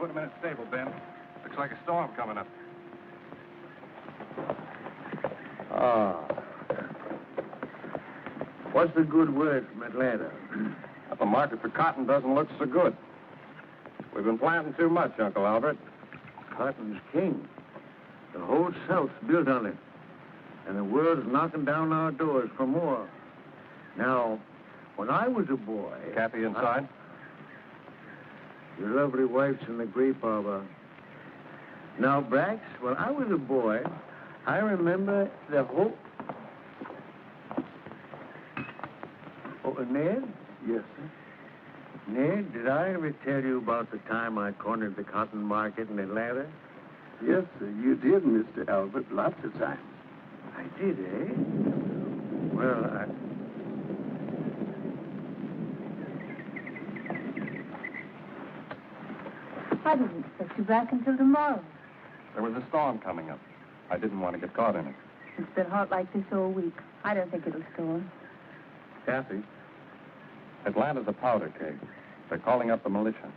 put them in a stable, Ben. Looks like a storm coming up. Ah. What's the good word from Atlanta? The market for cotton doesn't look so good. We've been planting too much, Uncle Albert. Cotton's king. The whole South's built on it. And the world's knocking down our doors for more. Now, when I was a boy... Kathy inside? Your lovely wife's in the grape arbor. Now, Brax, when I was a boy, I remember the whole... Oh, Ned? Yes, sir. Ned, did I ever tell you about the time I cornered the cotton market in Atlanta? Yes, sir, you did, Mr. Albert, lots of times. I did, eh? Well, I didn't expect you back until tomorrow. There was a storm coming up. I didn't want to get caught in it. It's been hot like this all week. I don't think it'll storm. Kathy, Atlanta's a powder keg. They're calling up the militia.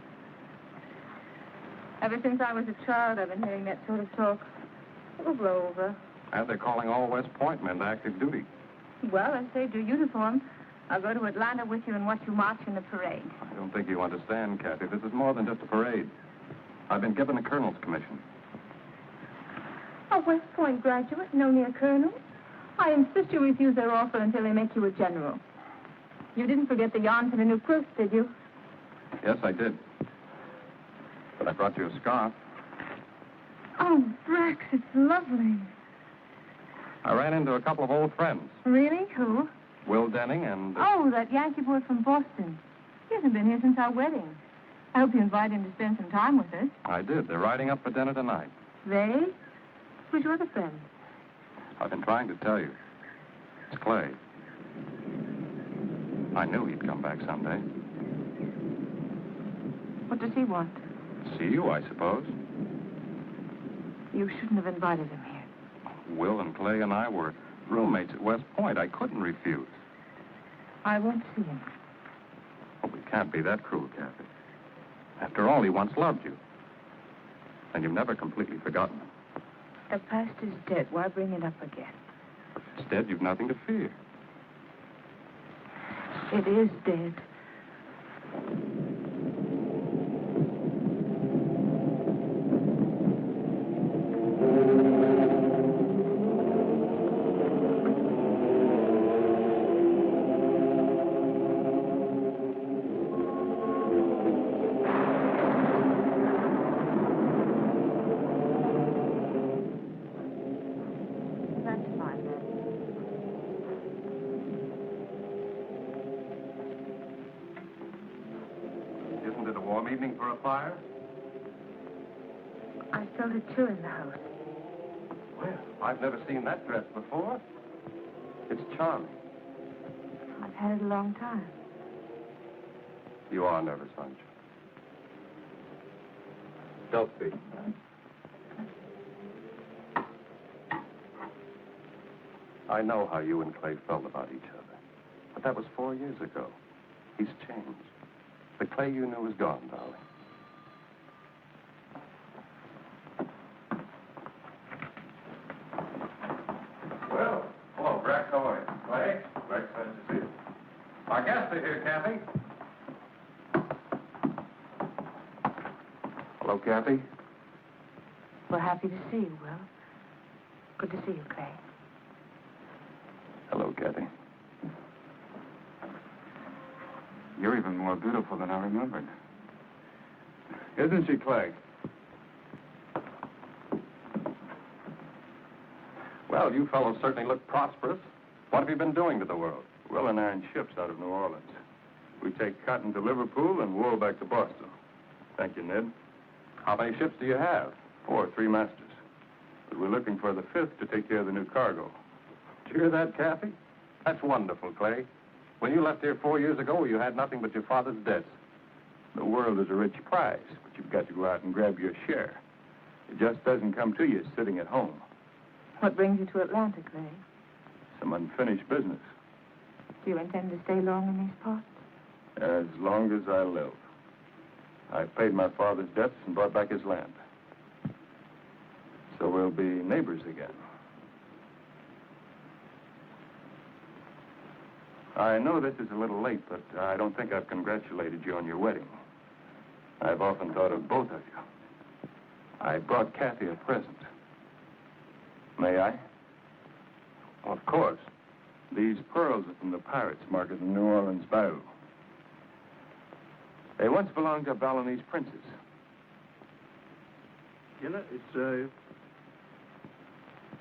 Ever since I was a child, I've been hearing that sort of talk. It will blow over. And they're calling all West Point men to active duty. Well, I saved your uniform. I'll go to Atlanta with you and watch you march in the parade. I don't think you understand, Kathy. This is more than just a parade. I've been given a colonel's commission. A West Point graduate, no near colonel? I insist you refuse their offer until they make you a general. You didn't forget the yarn for the new quilts, did you? Yes, I did. But I brought you a scarf. Oh, Brax, it's lovely. I ran into a couple of old friends. Really? Who? Will Denning and... Oh, that Yankee boy from Boston. He hasn't been here since our wedding. I hope you invite him to spend some time with us. I did. They're riding up for dinner tonight. They? Who's your other friend? I've been trying to tell you. It's Clay. I knew he'd come back someday. What does he want? See you, I suppose. You shouldn't have invited him here. Will and Clay and I were roommates at West Point. I couldn't refuse. I won't see him. Oh, we can't be that cruel, Kathy. After all, he once loved you. And you've never completely forgotten him. The past is dead. Why bring it up again? If it's dead, you've nothing to fear. It is dead. Evening for a fire? I started two in the house. Well, I've never seen that dress before. It's charming. I've had it a long time. You are nervous, aren't you? Don't be. I know how you and Clay felt about each other. But that was 4 years ago. He's changed. The Clay you knew is gone, darling. Well, hello, Brax. How are you? Clay? Brax, nice to see you. Our guests are here, Kathy. Hello, Kathy. We're happy to see you, Will. Good to see you, Clay. Hello, Kathy. You're even more beautiful than I remembered. Isn't she, Clay? Well, you fellows certainly look prosperous. What have you been doing to the world? Will and I in ships out of New Orleans. We take cotton to Liverpool and wool back to Boston. Thank you, Ned. How many ships do you have? 4, 3 masters. But we're looking for the 5th to take care of the new cargo. Did you hear that, Kathy? That's wonderful, Clay. When you left here 4 years ago, you had nothing but your father's debts. The world is a rich prize, but you've got to go out and grab your share. It just doesn't come to you sitting at home. What brings you to Atlanta, Clay? Some unfinished business. Do you intend to stay long in these parts? As long as I live. I paid my father's debts and bought back his land. So we'll be neighbors again. I know this is a little late, but I don't think I've congratulated you on your wedding. I've often thought of both of you. I brought Kathy a present. May I? Of course. These pearls are from the pirates marked in the New Orleans Bayou. They once belonged to Balinese princes. Killer, it's,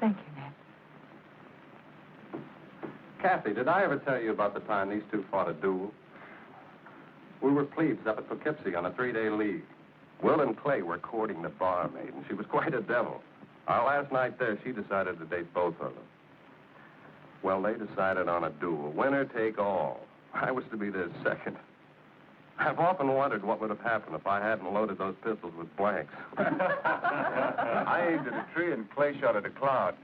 Thank you, Ned. Kathy, did I ever tell you about the time these two fought a duel? We were plebes up at Poughkeepsie on a 3-day leave. Will and Clay were courting the barmaid, and she was quite a devil. Our last night there, she decided to date both of them. Well, they decided on a duel, winner take all. I was to be their second. I've often wondered what would have happened if I hadn't loaded those pistols with blanks. I aimed at a tree and Clay shot at a cloud.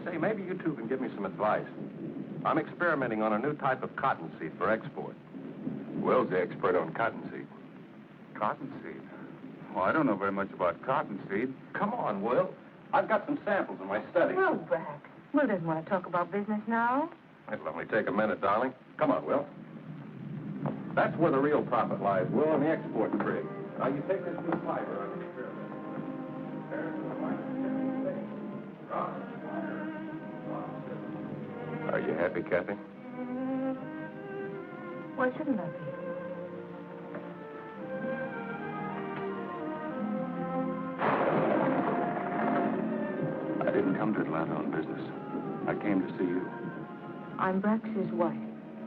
Say, maybe you two can give me some advice. I'm experimenting on a new type of cottonseed for export. Will's the expert on cottonseed. Cottonseed? Well, I don't know very much about cottonseed. Come on, Will. I've got some samples in my study. No, Brack. Will doesn't want to talk about business now. It'll only take a minute, darling. Come on, Will. That's where the real profit lies, Will, in the export trade. Now, you take this new fiber I'm experimenting. Are you happy, Kathy? Why shouldn't I be? I didn't come to Atlanta on business. I came to see you. I'm Brax's wife.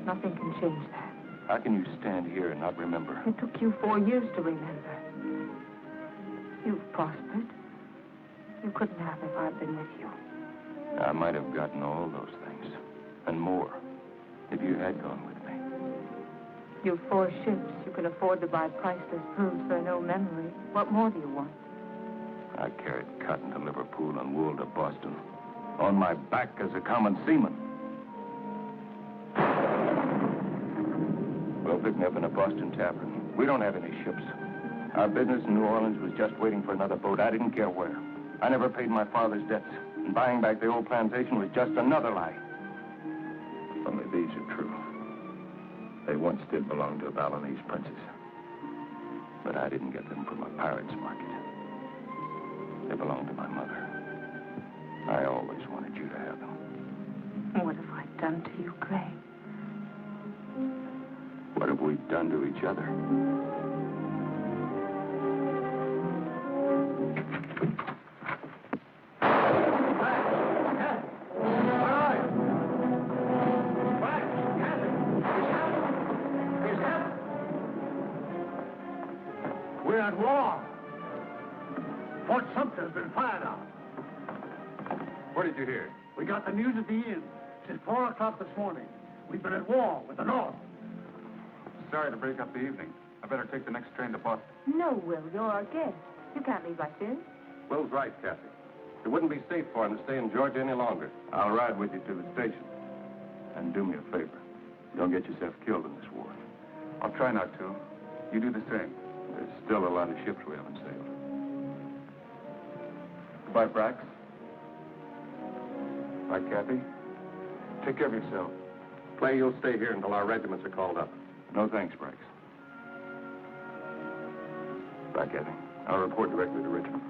Nothing can change that. How can you stand here and not remember? It took you 4 years to remember. You've prospered. You couldn't have if I'd been with you. I might have gotten all those things, and more, if you had gone with me. You've 4 ships. You can afford to buy priceless pearls for no memory. What more do you want? I carried cotton to Liverpool and wool to Boston, on my back as a common seaman. Well, pick me up in a Boston tavern. We don't have any ships. Our business in New Orleans was just waiting for another boat. I didn't care where. I never paid my father's debts, and buying back the old plantation was just another lie. Only these are true. They once did belong to a Balinese princess. But I didn't get them from a pirate's market. They belonged to my mother. I always wanted you to have them. What have I done to you, Clay? What have we done to each other? we're at war. Fort Sumter's been fired on. What did you hear? We got the news at the inn. Since 4 o'clock this morning. We've been at war with the North. Sorry to break up the evening. I better take the next train to Boston. No, Will, you're our guest. You can't leave like this. Will's right, Kathy. It wouldn't be safe for him to stay in Georgia any longer. I'll ride with you to the station. And do me a favor. Don't get yourself killed in this war. I'll try not to. You do the same. There's still a lot of ships we haven't sailed. Goodbye, Brax. Bye, Kathy. Take care of yourself. Clay, you'll stay here until our regiments are called up. No thanks, Brax. Bye, Kathy. I'll report directly to Richmond.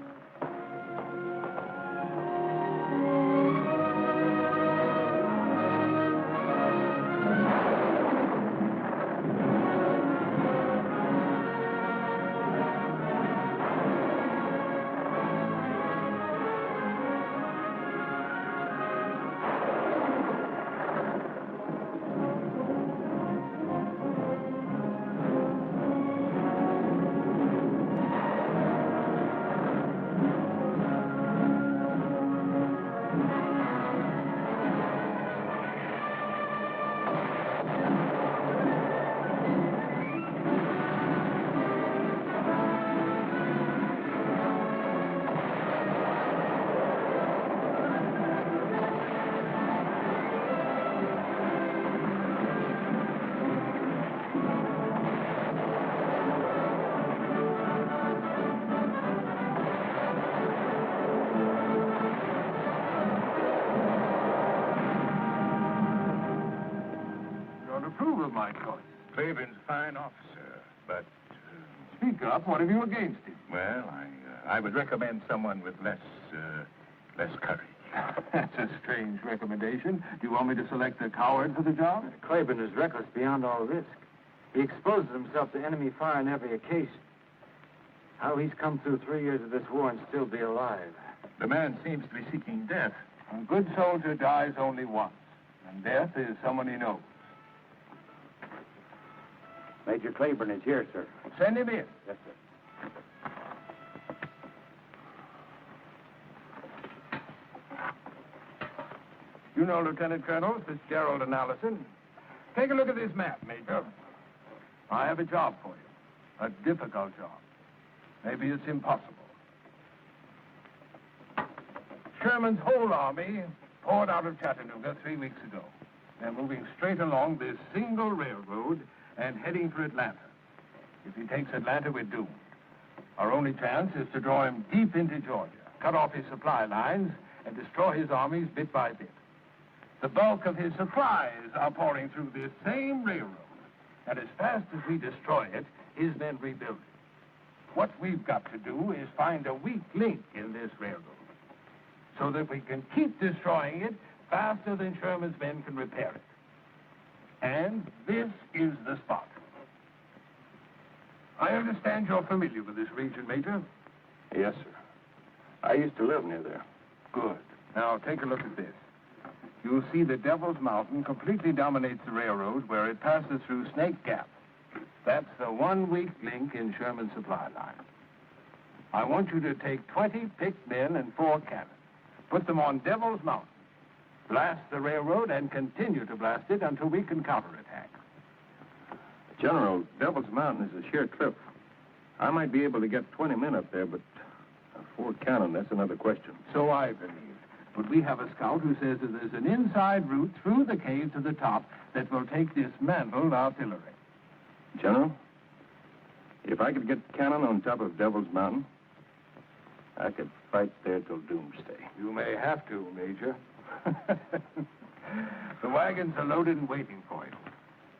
approve of my choice. Clayburn's a fine officer, but... Speak up. What have you against him? Well, I would recommend someone with less courage. That's a strange recommendation. Do you want me to select a coward for the job? Clayburn is reckless beyond all risk. He exposes himself to enemy fire on every occasion. How he's come through 3 years of this war and still be alive. The man seems to be seeking death. A good soldier dies only once, and death is someone he knows. Major Clayburn is here, sir. Send him in. Yes, sir. You know Lieutenant Colonel Fitzgerald and Allison. Take a look at this map, Major. I have a job for you. A difficult job. Maybe it's impossible. Sherman's whole army poured out of Chattanooga 3 weeks ago. They're moving straight along this single railroad and heading for Atlanta. If he takes Atlanta, we're doomed. Our only chance is to draw him deep into Georgia, cut off his supply lines, and destroy his armies bit by bit. The bulk of his supplies are pouring through this same railroad. And as fast as we destroy it, his men rebuild it. What we've got to do is find a weak link in this railroad so that we can keep destroying it faster than Sherman's men can repair it. And this is the spot. I understand you're familiar with this region, Major. Yes, sir. I used to live near there. Good. Now, take a look at this. You'll see the Devil's Mountain completely dominates the railroad where it passes through Snake Gap. That's the one weak link in Sherman's supply line. I want you to take 20 picked men and 4 cannons. Put them on Devil's Mountain. Blast the railroad and continue to blast it until we can counterattack. General, Devil's Mountain is a sheer cliff. I might be able to get 20 men up there, but 4 cannon, that's another question. So I believe. But we have a scout who says that there's an inside route through the cave to the top that will take dismantled artillery. General, if I could get cannon on top of Devil's Mountain, I could fight there till doomsday. You may have to, Major. The wagons are loaded and waiting for you.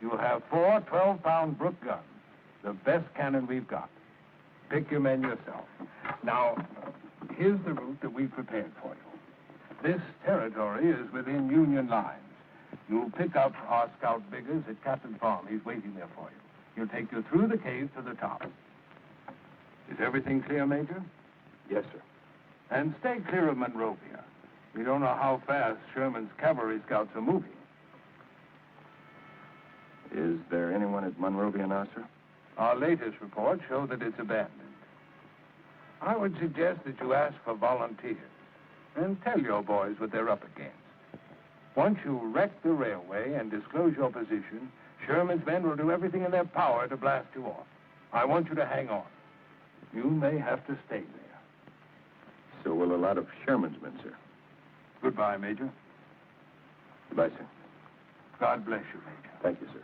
You'll have 4 12-pound Brook guns, the best cannon we've got. Pick your men yourself. Now, here's the route that we prepared for you. This territory is within Union lines. You'll pick up our scout Biggers at Captain Farm. He's waiting there for you. He'll take you through the cave to the top. Is everything clear, Major? Yes, sir. And stay clear of Monrovia. We don't know how fast Sherman's cavalry scouts are moving. Is there anyone at Monrovia now, sir? Our latest reports show that it's abandoned. I would suggest that you ask for volunteers and tell your boys what they're up against. Once you wreck the railway and disclose your position, Sherman's men will do everything in their power to blast you off. I want you to hang on. You may have to stay there. So will a lot of Sherman's men, sir. Goodbye, Major. Goodbye, sir. God bless you, Major. Thank you, sir.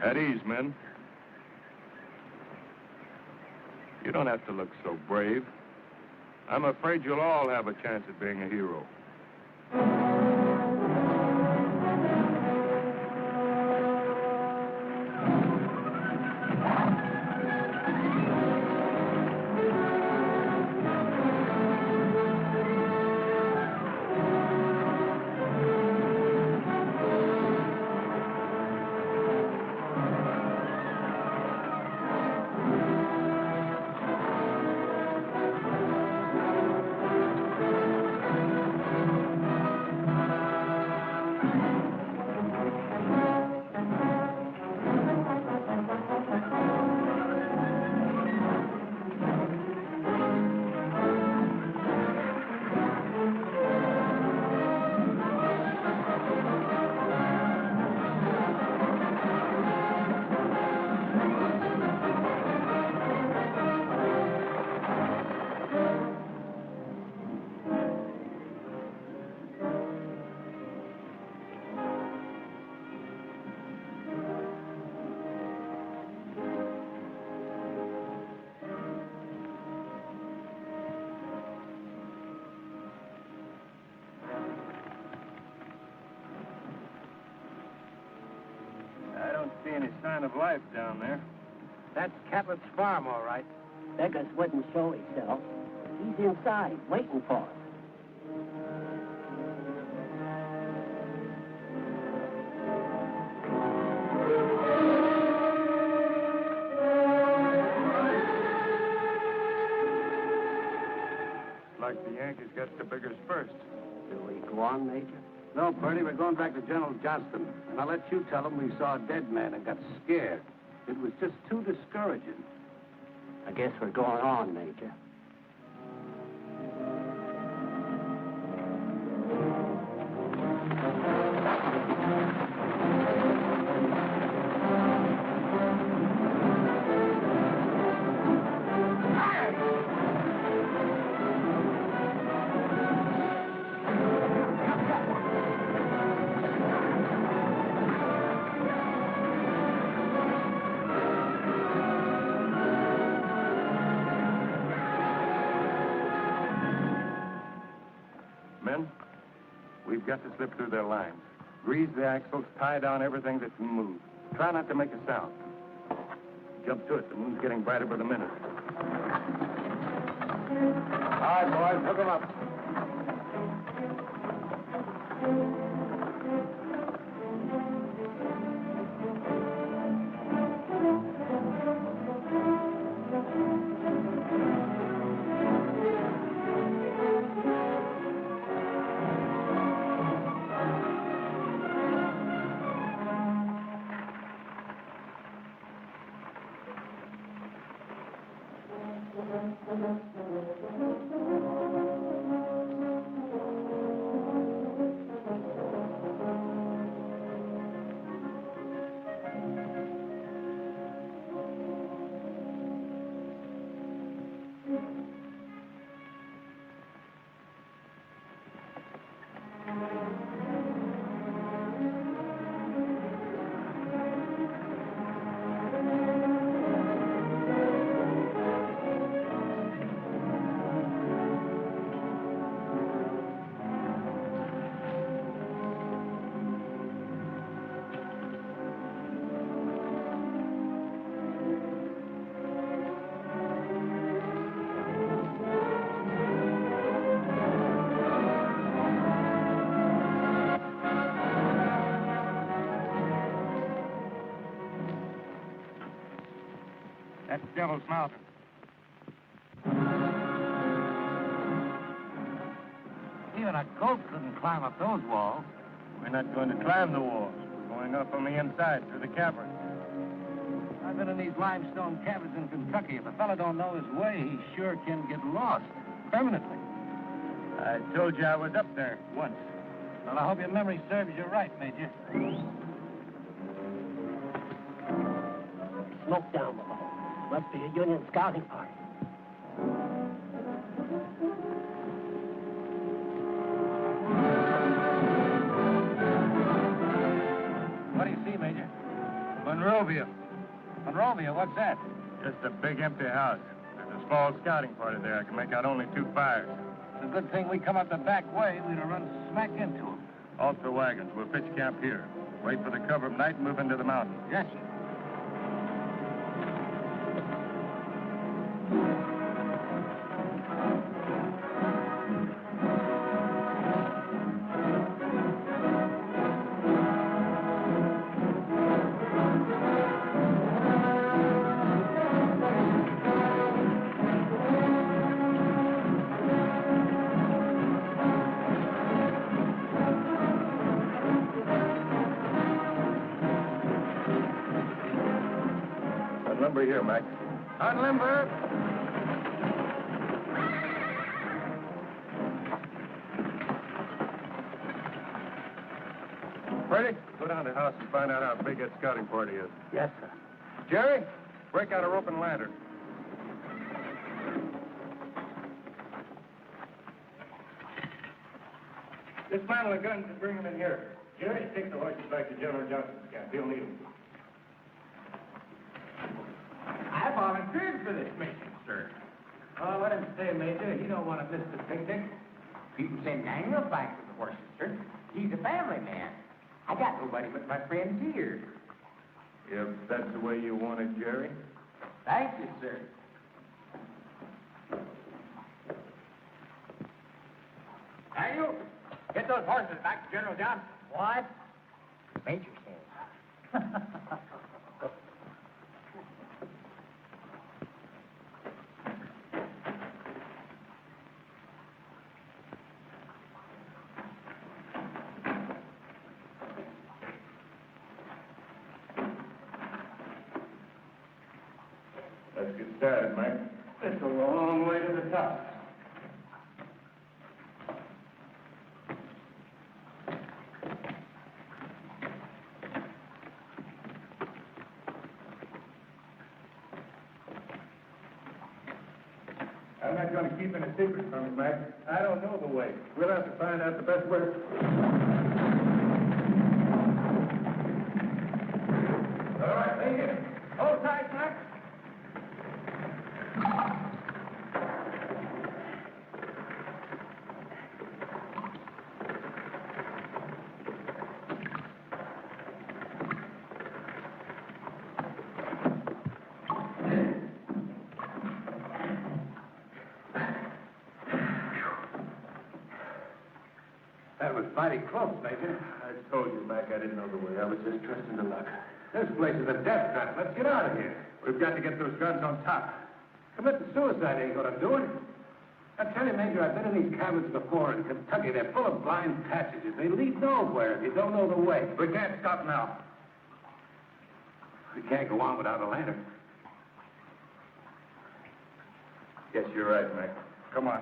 At ease, men. You don't have to look so brave. I'm afraid you'll all have a chance at being a hero. see any sign of life down there. That's Cabot's farm, all right. Beggars wouldn't show himself. He's inside, waiting for us. Like the Yankees got the biggers first. Will we go on, Major? No, Purdy, we're going back to General Johnston. And I'll let you tell him we saw a dead man and got scared. It was just too discouraging. I guess we're going on, Major. Men, we've got to slip through their lines. Grease the axles, tie down everything that can move. Try not to make a sound. Jump to it. The moon's getting brighter by the minute. All right, boys, hook 'em up. That's Devil's Mountain. Even a goat couldn't climb up those walls. We're not going to climb the walls. We're going up on the inside through the cavern. I've been in these limestone caverns in Kentucky. If a fella don't know his way, he sure can get lost. Permanently. I told you I was up there once. Well, I hope your memory serves you right, Major. Smoke down below. Must be a Union scouting party. What do you see, Major? Monrovia. Monrovia, what's that? Just a big empty house. There's a small scouting party there. I can make out only 2 fires. It's a good thing we come up the back way. We'd have run smack into them. Off the wagons. We'll pitch camp here. Wait for the cover of night and move into the mountains. Yes, sir. Unlimber here, Mac. Unlimber. Ready? Go down to the house and find out how big that scouting party is. Yes, sir. Jerry, break out a rope and lantern. Dismantle the guns and bring them in here. Jerry, take the horses back to General Johnston's camp. He'll need them. I volunteered for this mission, sir. Oh, let him stay, Major. He don't want to miss the picnic. People say Daniel fights with the horses, sir. He's a family man. I got nobody but my friends here. If that's the way you want it, Jerry. Thank you, sir. Daniel, get those horses back to General John. What? Major says. Let's get started, Mike. It's a long way to the top. I'm not going to keep any secrets from you, Mac. I don't know the way. We'll have to find out the best way. All right, lean in. Hold tight, Mac. That was mighty close, Major. I told you, Mac, I didn't know the way. I was just trusting to luck. This place is a death trap. Let's get out of here. We've got to get those guns on top. Committing suicide ain't gonna do it. I tell you, Major, I've been in these cabins before in Kentucky. They're full of blind passages. They lead nowhere if you don't know the way. We can't stop now. We can't go on without a lantern. Yes, you're right, Mac. Come on.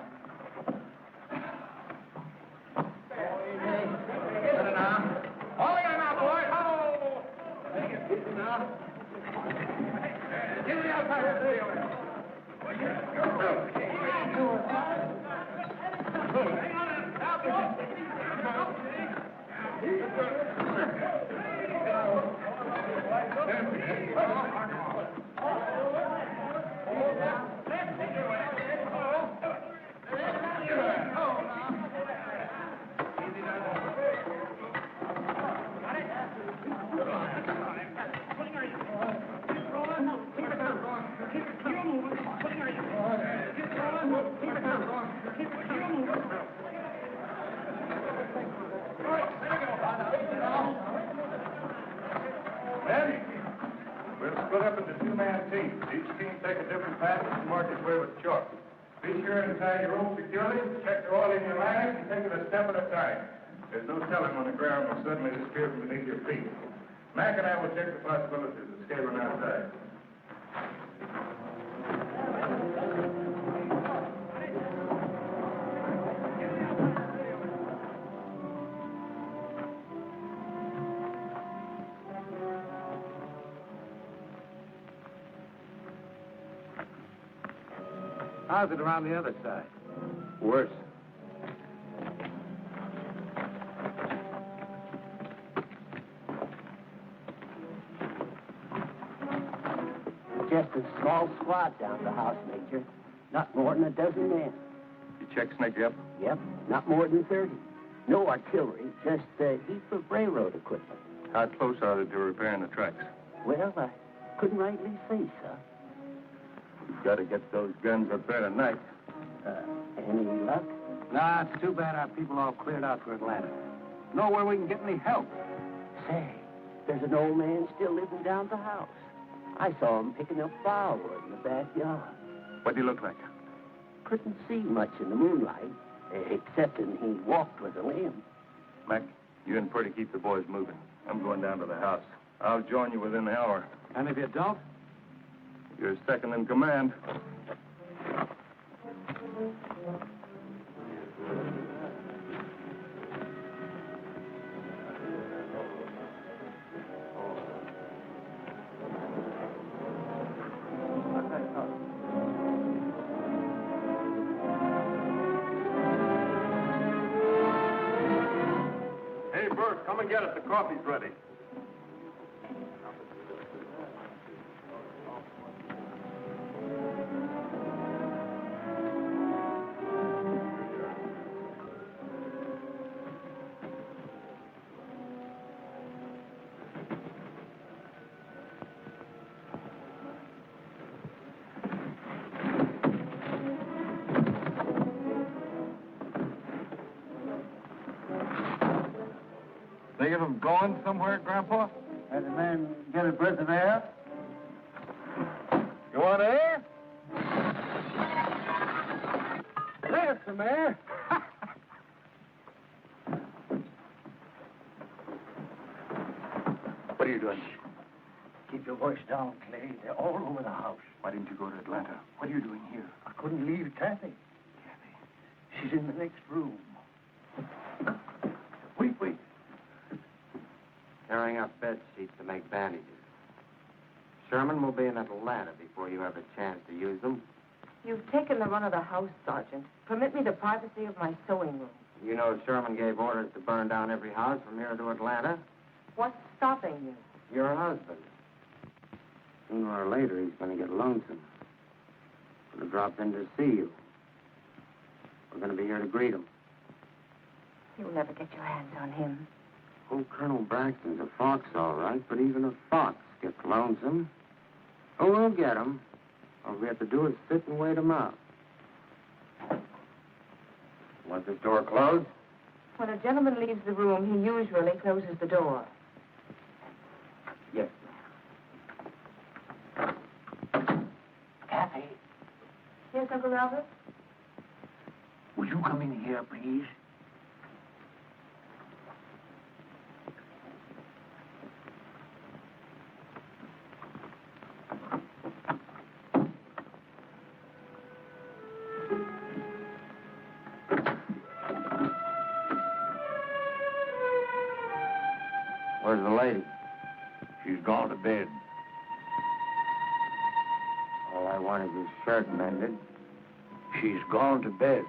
We'll split up into two-man teams. Each team take a different path and mark its way with chalk. Be sure and tie your rope securely, check the oil in your lines, and take it a step at a time. There's no telling when the ground will suddenly disappear from beneath your feet. Mac and I will check the possibilities of scaling outside. How's it around the other side? Worse. Just a small squad down the house, Major. Not more than a dozen men. You check Snake up? Yep, not more than 30. No artillery, just a heap of railroad equipment. How close are they to repairing the tracks? Well, I couldn't rightly say, sir. We've got to get those guns up there tonight. Any luck? Nah, it's too bad our people all cleared out for Atlanta. Nowhere we can get any help. Say, there's an old man still living down the house. I saw him picking up firewood in the backyard. What do you look like? Couldn't see much in the moonlight, excepting he walked with a limp. Mac, you and Purdy keep the boys moving. I'm going down to the house. I'll join you within the hour. And if you don't? You're second in command. Hey, Bert, come and get it. The coffee's ready. of them going somewhere, Grandpa? Had the man get a breath of air? You want air? There's some air. What are you doing? Keep your voice down, Clay. They're all over the house. Why didn't you go to Atlanta? What are you doing here? I couldn't leave Kathy. She's in the next room. Wait. Tearing up bed sheets to make bandages. Sherman will be in Atlanta before you have a chance to use them. You've taken the run of the house, Sergeant. Permit me the privacy of my sewing room. You know Sherman gave orders to burn down every house from here to Atlanta. What's stopping you? Your husband. Sooner or later, he's going to get lonesome. Going to drop in to see you. We're going to be here to greet him. You'll never get your hands on him. Oh, Colonel Braxton's a fox, all right, but even a fox gets lonesome. Oh, we'll get him. All we have to do is sit and wait him out. Want this door closed? When a gentleman leaves the room, he usually closes the door. Yes. Kathy, Yes, Uncle Albert? would you come in here, please? Where's the lady? She's gone to bed. All I want is his shirt mended. She's gone to bed.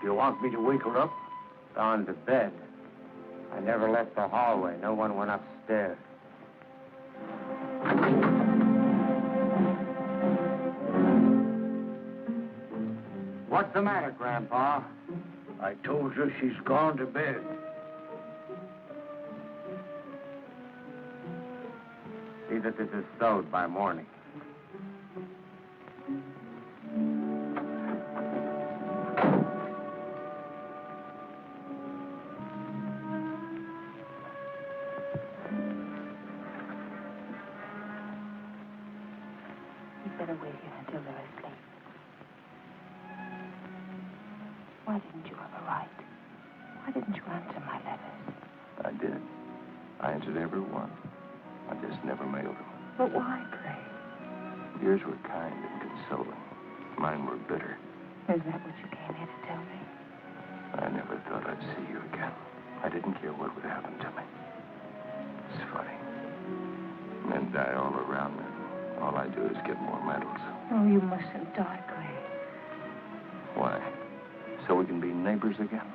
Do you want me to wake her up? Gone to bed. I never left the hallway. No one went upstairs. What's the matter, Grandpa? I told you she's gone to bed. See that this is sewed by morning. You'd better wait here until they're asleep. Why didn't you ever write? Why didn't you answer my letters? I did. I answered every one. I just never mailed them. But why, Clay? Yours were kind and consoling. Mine were bitter. Is that what you came here to tell me? I never thought I'd see you again. I didn't care what would happen to me. It's funny. Men die all around me. All I do is get more medals. Oh, you mustn't die, Clay. Why? So we can be neighbors again?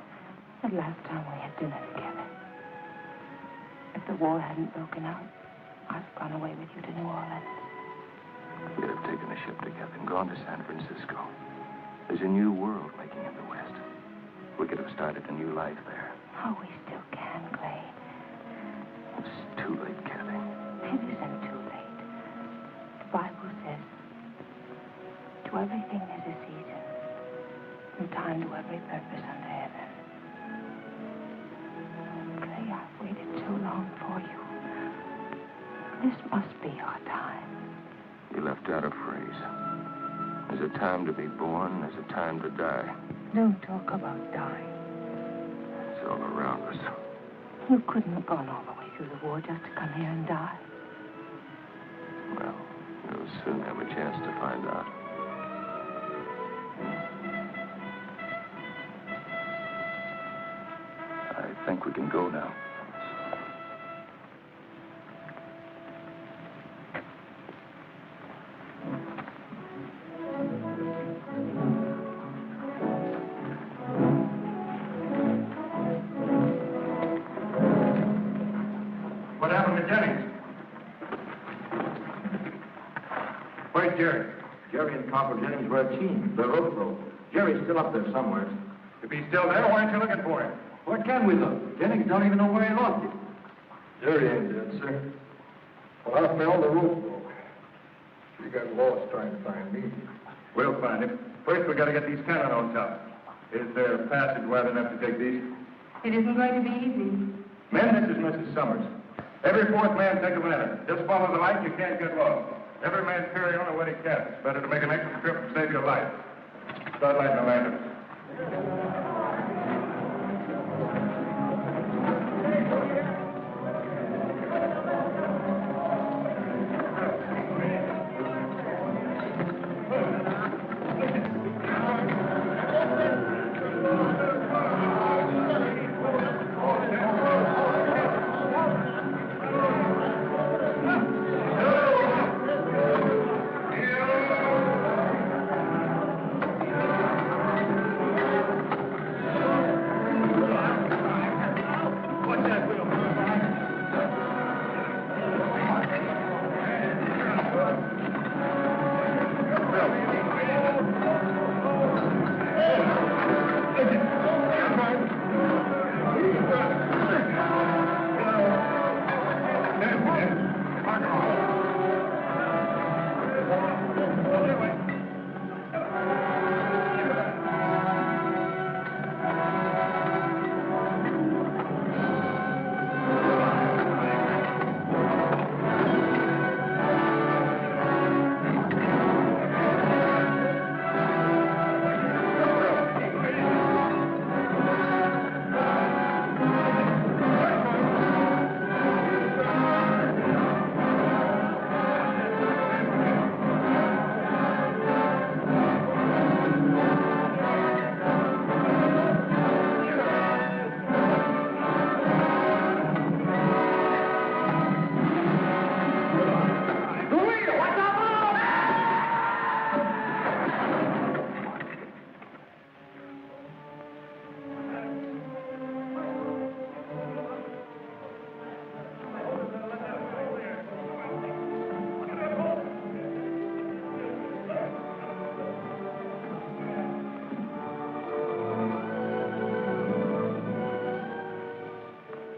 The last time we had dinner together. If the war hadn't broken out, I'd have gone away with you to New Orleans. We'd have taken a ship together and gone to San Francisco. There's a new world making in the West. We could have started a new life there. Oh, we still can, Clay. It's too late, Kathy. It isn't too late. The Bible says, to everything there's a season, and time to every purpose under heaven. Clay, I've waited so long for you. This must be our time. You left out a phrase. There's a time to be born, there's a time to die. Don't talk about dying. It's all around us. You couldn't have gone all the way through the war just to come here and die. Well, you'll soon have a chance to find out. I think we can go now. What happened to Jennings? Where's Jerry? Jerry and Corporal Jennings were a team. The rope broke. Jerry's still up there somewhere. If he's still there, why aren't you looking for him? Where can we look? Jennings don't even know where he lost it. Jerry ain't dead, sir. Well, I fell, the rope broke. She got lost trying to find me. We'll find him. First, we got to get these cannons on top. Is there a passage wide enough to take these? It isn't going to be easy. Men, this is Mrs. Summers. Every fourth man take a minute. Just follow the light, you can't get lost. Every man carry on a wet cap. It's better to make an extra trip and save your life. Start lighting the lanterns.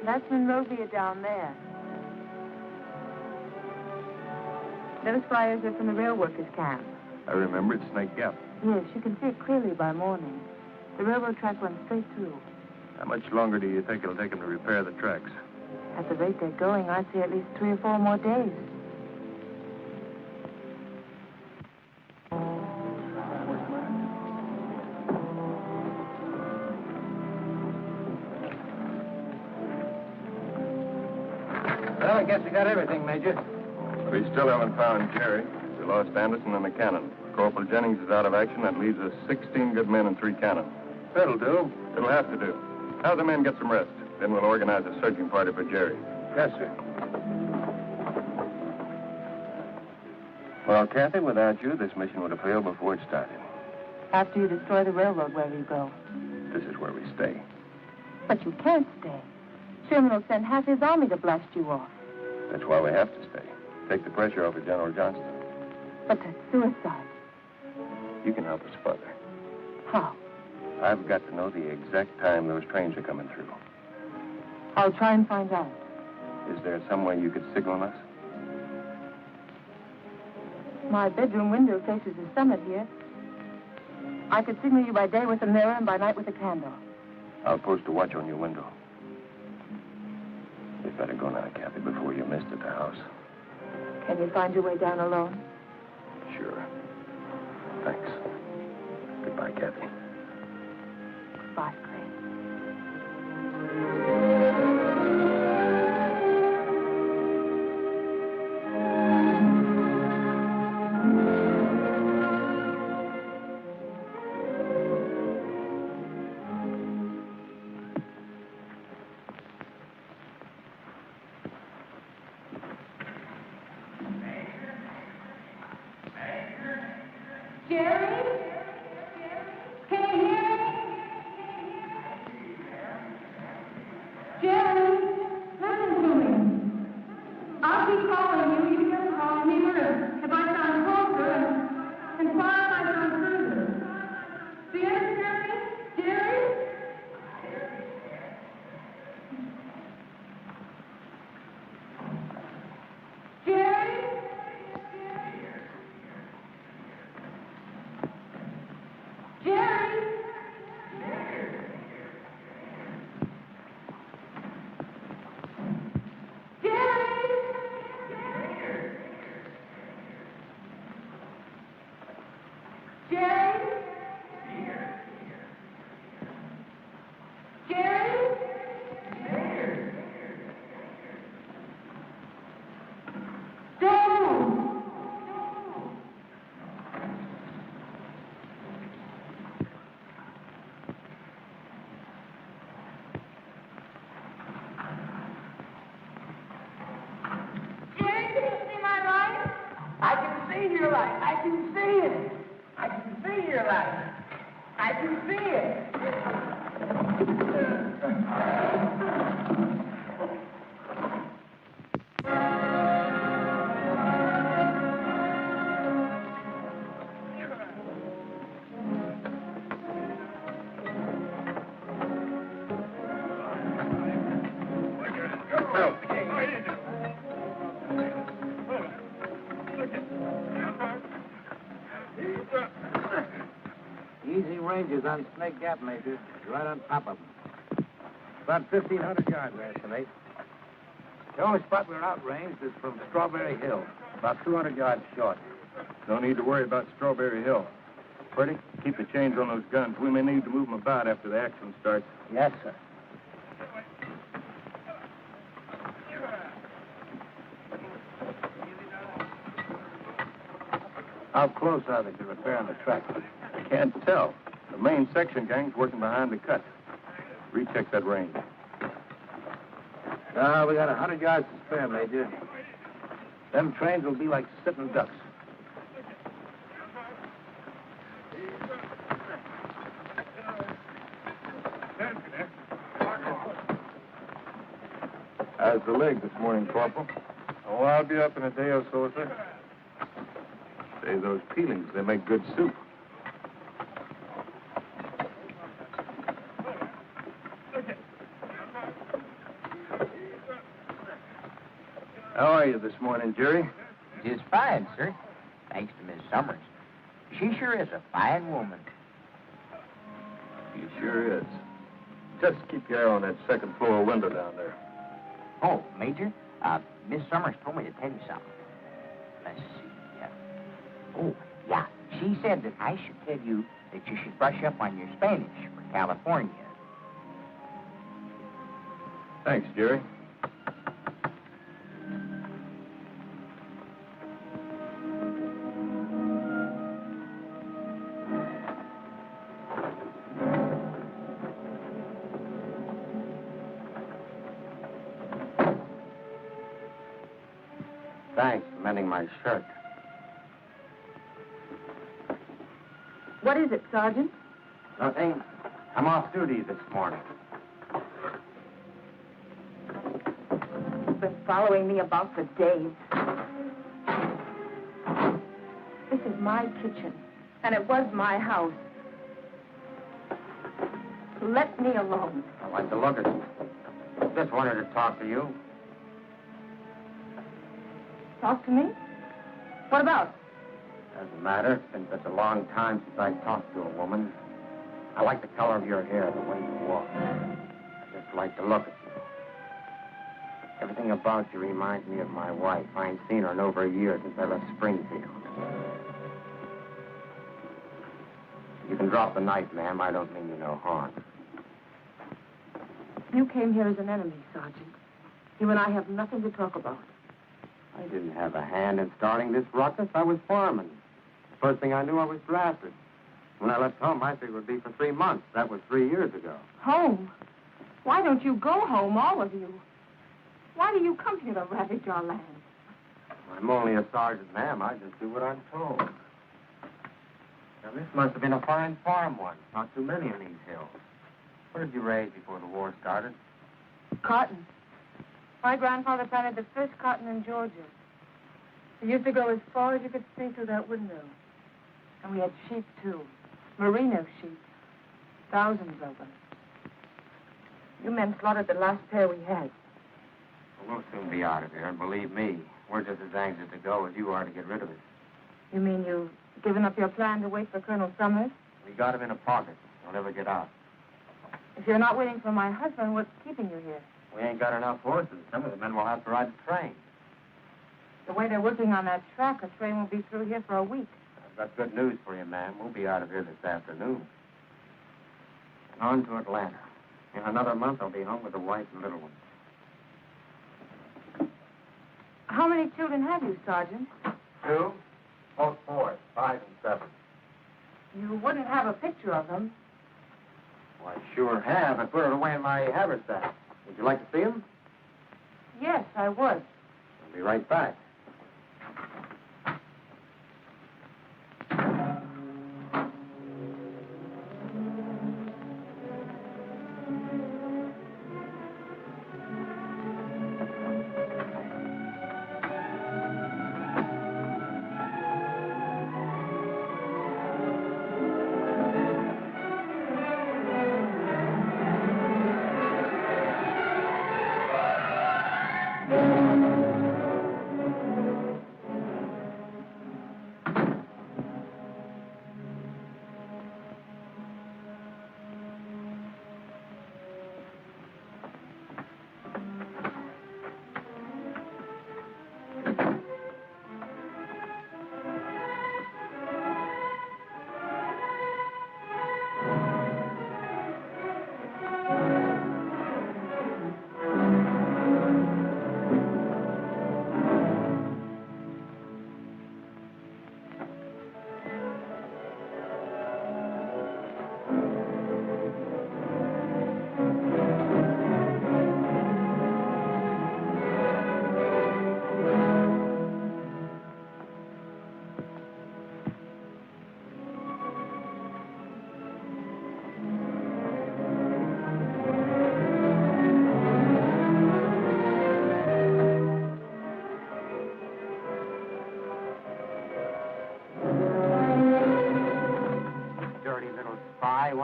That's Monrovia down there. Those flyers are from the rail workers' camp. I remember it's Snake Gap. Yes, you can see it clearly by morning. The railroad track runs straight through. How much longer do you think it'll take them to repair the tracks? At the rate they're going, I'd say at least 3 or 4 more days. Well, I guess we got everything, Major. We still haven't found Jerry. We lost Anderson and the cannon. Corporal Jennings is out of action. That leaves us 16 good men and 3 cannon. That'll do. It'll have to do. Have the men get some rest. Then we'll organize a searching party for Jerry. Yes, sir. Well, Kathy, without you, this mission would have failed before it started. After you destroy the railroad, where do you go? This is where we stay. But you can't stay. Sherman will send half his army to blast you off. That's why we have to stay. Take the pressure off of General Johnston. But that's suicide. You can help us further. How? I've got to know the exact time those trains are coming through. I'll try and find out. Is there some way you could signal us? My bedroom window faces the summit here. I could signal you by day with a mirror and by night with a candle. I'll post a watch on your window. We'd better go now, Kathy, before you're missed at the house. Can you find your way down alone? Sure. Thanks. Goodbye, Kathy. Bye, Clay. see your light. I can see it. I can see your light. I can see it. Easy ranges on Snake Gap, Major. Right on top of them. About 1,500 yards, I estimate. The only spot we're outranged is from Strawberry Hill, about 200 yards short. No need to worry about Strawberry Hill. Pretty, keep the chains on those guns. We may need to move them about after the action starts. Yes, sir. How close are they to repairing the track? I can't tell. The main section gang's working behind the cut. Recheck that range. We got 100 yards to spare, Major. Them trains will be like sitting ducks. How's the leg this morning, Corporal? Oh, I'll be up in a day or so, sir. Say, those peelings, they make good soup. How are you this morning, Jerry? Just fine, sir. Thanks to Miss Summers. She sure is a fine woman. He sure is. Just keep your eye on that second floor window down there. Oh, Major, Miss Summers told me to tell you something. Let's see. Oh, yeah. She said that I should tell you that you should brush up on your Spanish for California. Thanks, Jerry. Thanks for mending my shirt. What is it, Sergeant? Nothing. I'm off duty this morning. You've been following me about for days. This is my kitchen, and it was my house. Let me alone. I'd like to look at you. Just wanted to talk to you. Talk to me? What about? Doesn't matter. It's been such a long time since I talked to a woman. I like the color of your hair, the way you walk. I just like to look at you. Everything about you reminds me of my wife. I ain't seen her in over a year since I left Springfield. You can drop the knife, ma'am. I don't mean you no harm. You came here as an enemy, Sergeant. You and I have nothing to talk about. I didn't have a hand in starting this ruckus. I was foreman. First thing I knew, I was drafted. When I left home, I figured it would be for 3 months. That was 3 years ago. Home? Why don't you go home, all of you? Why do you come here to ravage our land? I'm only a sergeant, ma'am. I just do what I'm told. Now, this must have been a fine farm once. Not too many in these hills. What did you raise before the war started? Cotton. My grandfather planted the first cotton in Georgia. It used to go as far as you could see through that window. And we had sheep, too. Merino sheep. Thousands of them. You men slaughtered the last pair we had. Well, we'll soon be out of here, and believe me, we're just as anxious to go as you are to get rid of it. You mean you've given up your plan to wait for Colonel Summers? We got him in a pocket. He'll never get out. If you're not waiting for my husband, what's keeping you here? We ain't got enough horses. Some of the men will have to ride the train. The way they're working on that track, a train won't be through here for a week. I've got good news for you, ma'am. We'll be out of here this afternoon. On to Atlanta. In another month, I'll be home with the wife and little ones. How many children have you, Sergeant? 2. Both boys, 5 and 7. You wouldn't have a picture of them. Well, I sure have. I put it away in my haversack. Would you like to see them? Yes, I would. I'll be right back.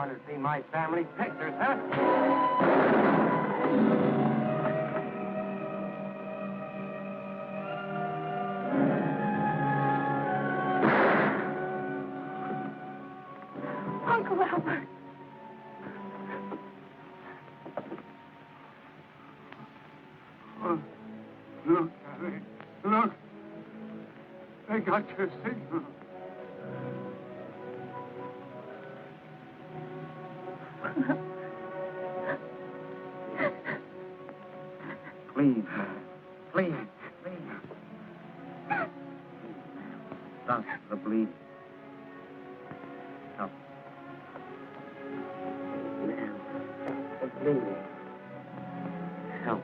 Want to see my family pictures, huh? Uncle Albert. Oh, look, Harry. Look. They got your signal. Please, man. Please. Stop the bleeding. Help. Ma'am, the bleeding. Help.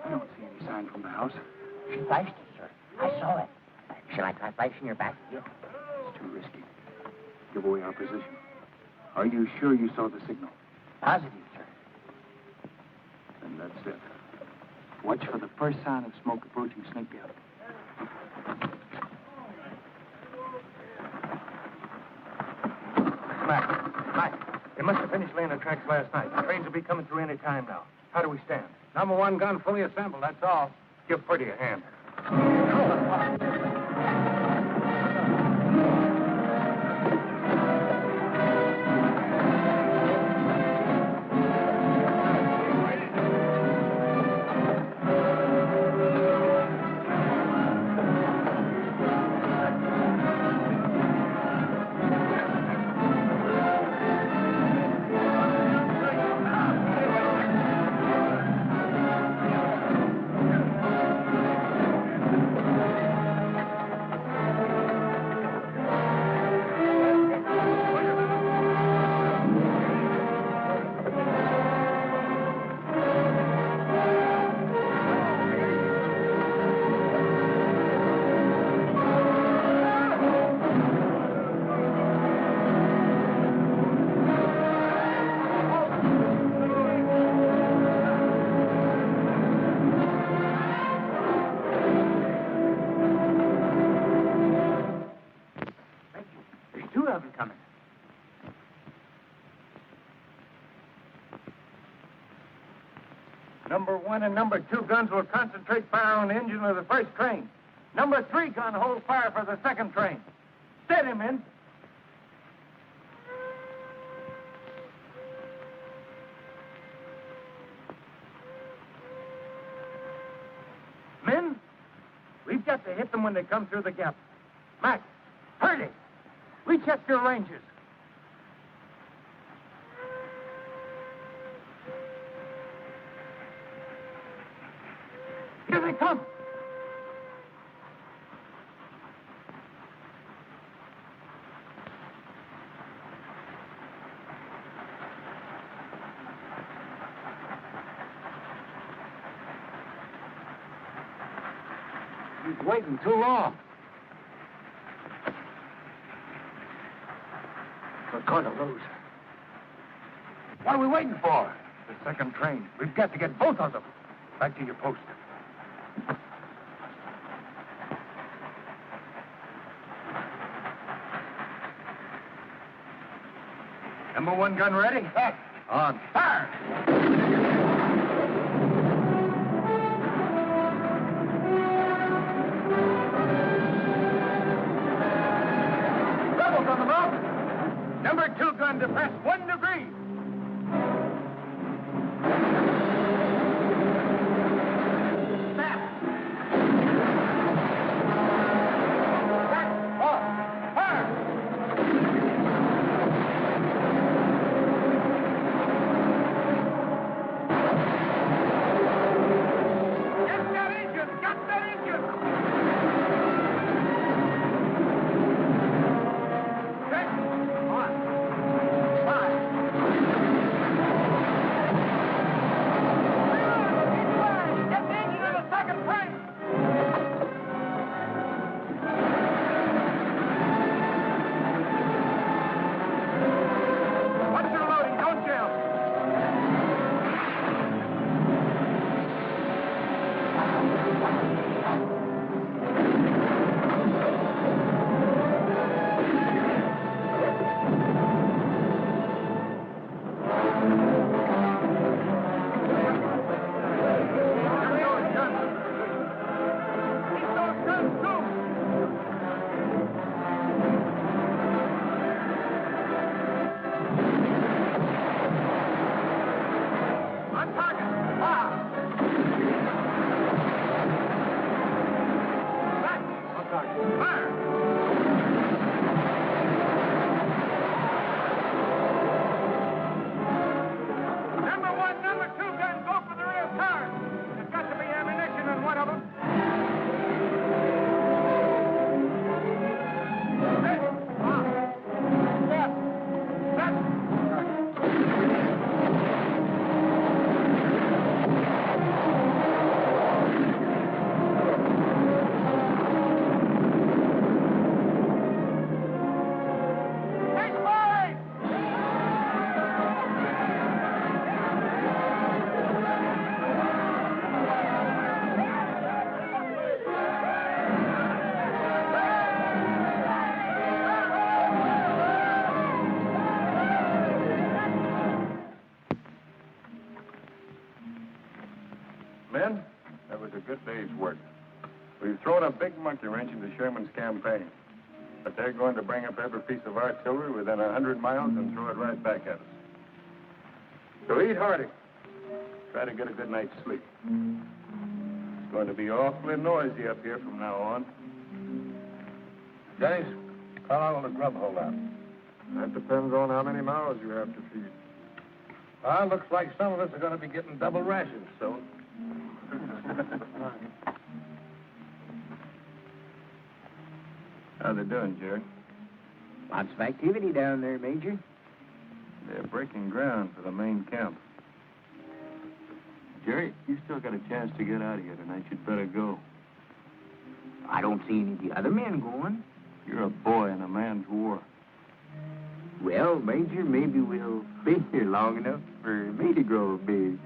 I don't see any sign from the house. She flashed it, sir. I saw it. Shall I try flashing your back again? It's too risky. Give away our position. Are you sure you saw the signal? Positive, sir. Then that's it. Watch for the first sign of smoke approaching Snake Gap. Mac, they must have finished laying the tracks last night. The trains will be coming through any time now. How do we stand? Number 1 gun fully assembled, that's all. Give Purdy a hand. Number 1 and number 2 guns will concentrate fire on the engine of the first train. Number 3 gun hold fire for the second train. Steady, men. Men, we've got to hit them when they come through the gap. Mac, Purdy, we check your ranges. Here they come. He's waiting too long. We're going to lose. What are we waiting for? The second train. We've got to get both of them. Back to your post. Number 1 gun ready? Set. On. Fire! Rebels on the mount. Number 2 gun depressed 1 degree. Fire! good day's work. We've thrown a big monkey wrench into Sherman's campaign. But they're going to bring up every piece of artillery within 100 miles and throw it right back at us. So eat hearty. Try to get a good night's sleep. It's going to be awfully noisy up here from now on. Dennis, how long will the grub hold out? That depends on how many mouths you have to feed. Well, looks like some of us are going to be getting double rations soon. How they doing, Jerry? Lots of activity down there, Major. They're breaking ground for the main camp. Jerry, you still got a chance to get out of here tonight. You'd better go. I don't see any of the other men going. You're a boy in a man's war. Well, Major, maybe we'll be here long enough for me to grow big.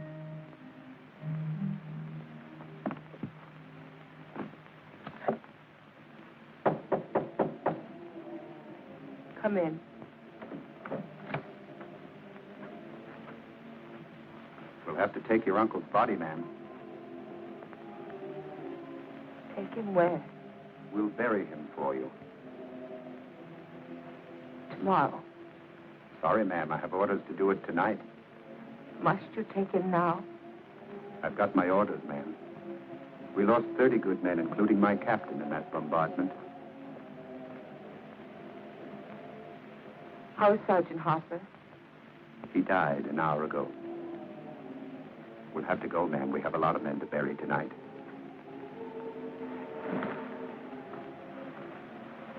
Come in. We'll have to take your uncle's body, ma'am. Take him where? We'll bury him for you. Tomorrow. Sorry, ma'am. I have orders to do it tonight. Must you take him now? I've got my orders, ma'am. We lost 30 good men, including my captain, in that bombardment. How is Sergeant Harper? He died an hour ago. We'll have to go, ma'am. We have a lot of men to bury tonight.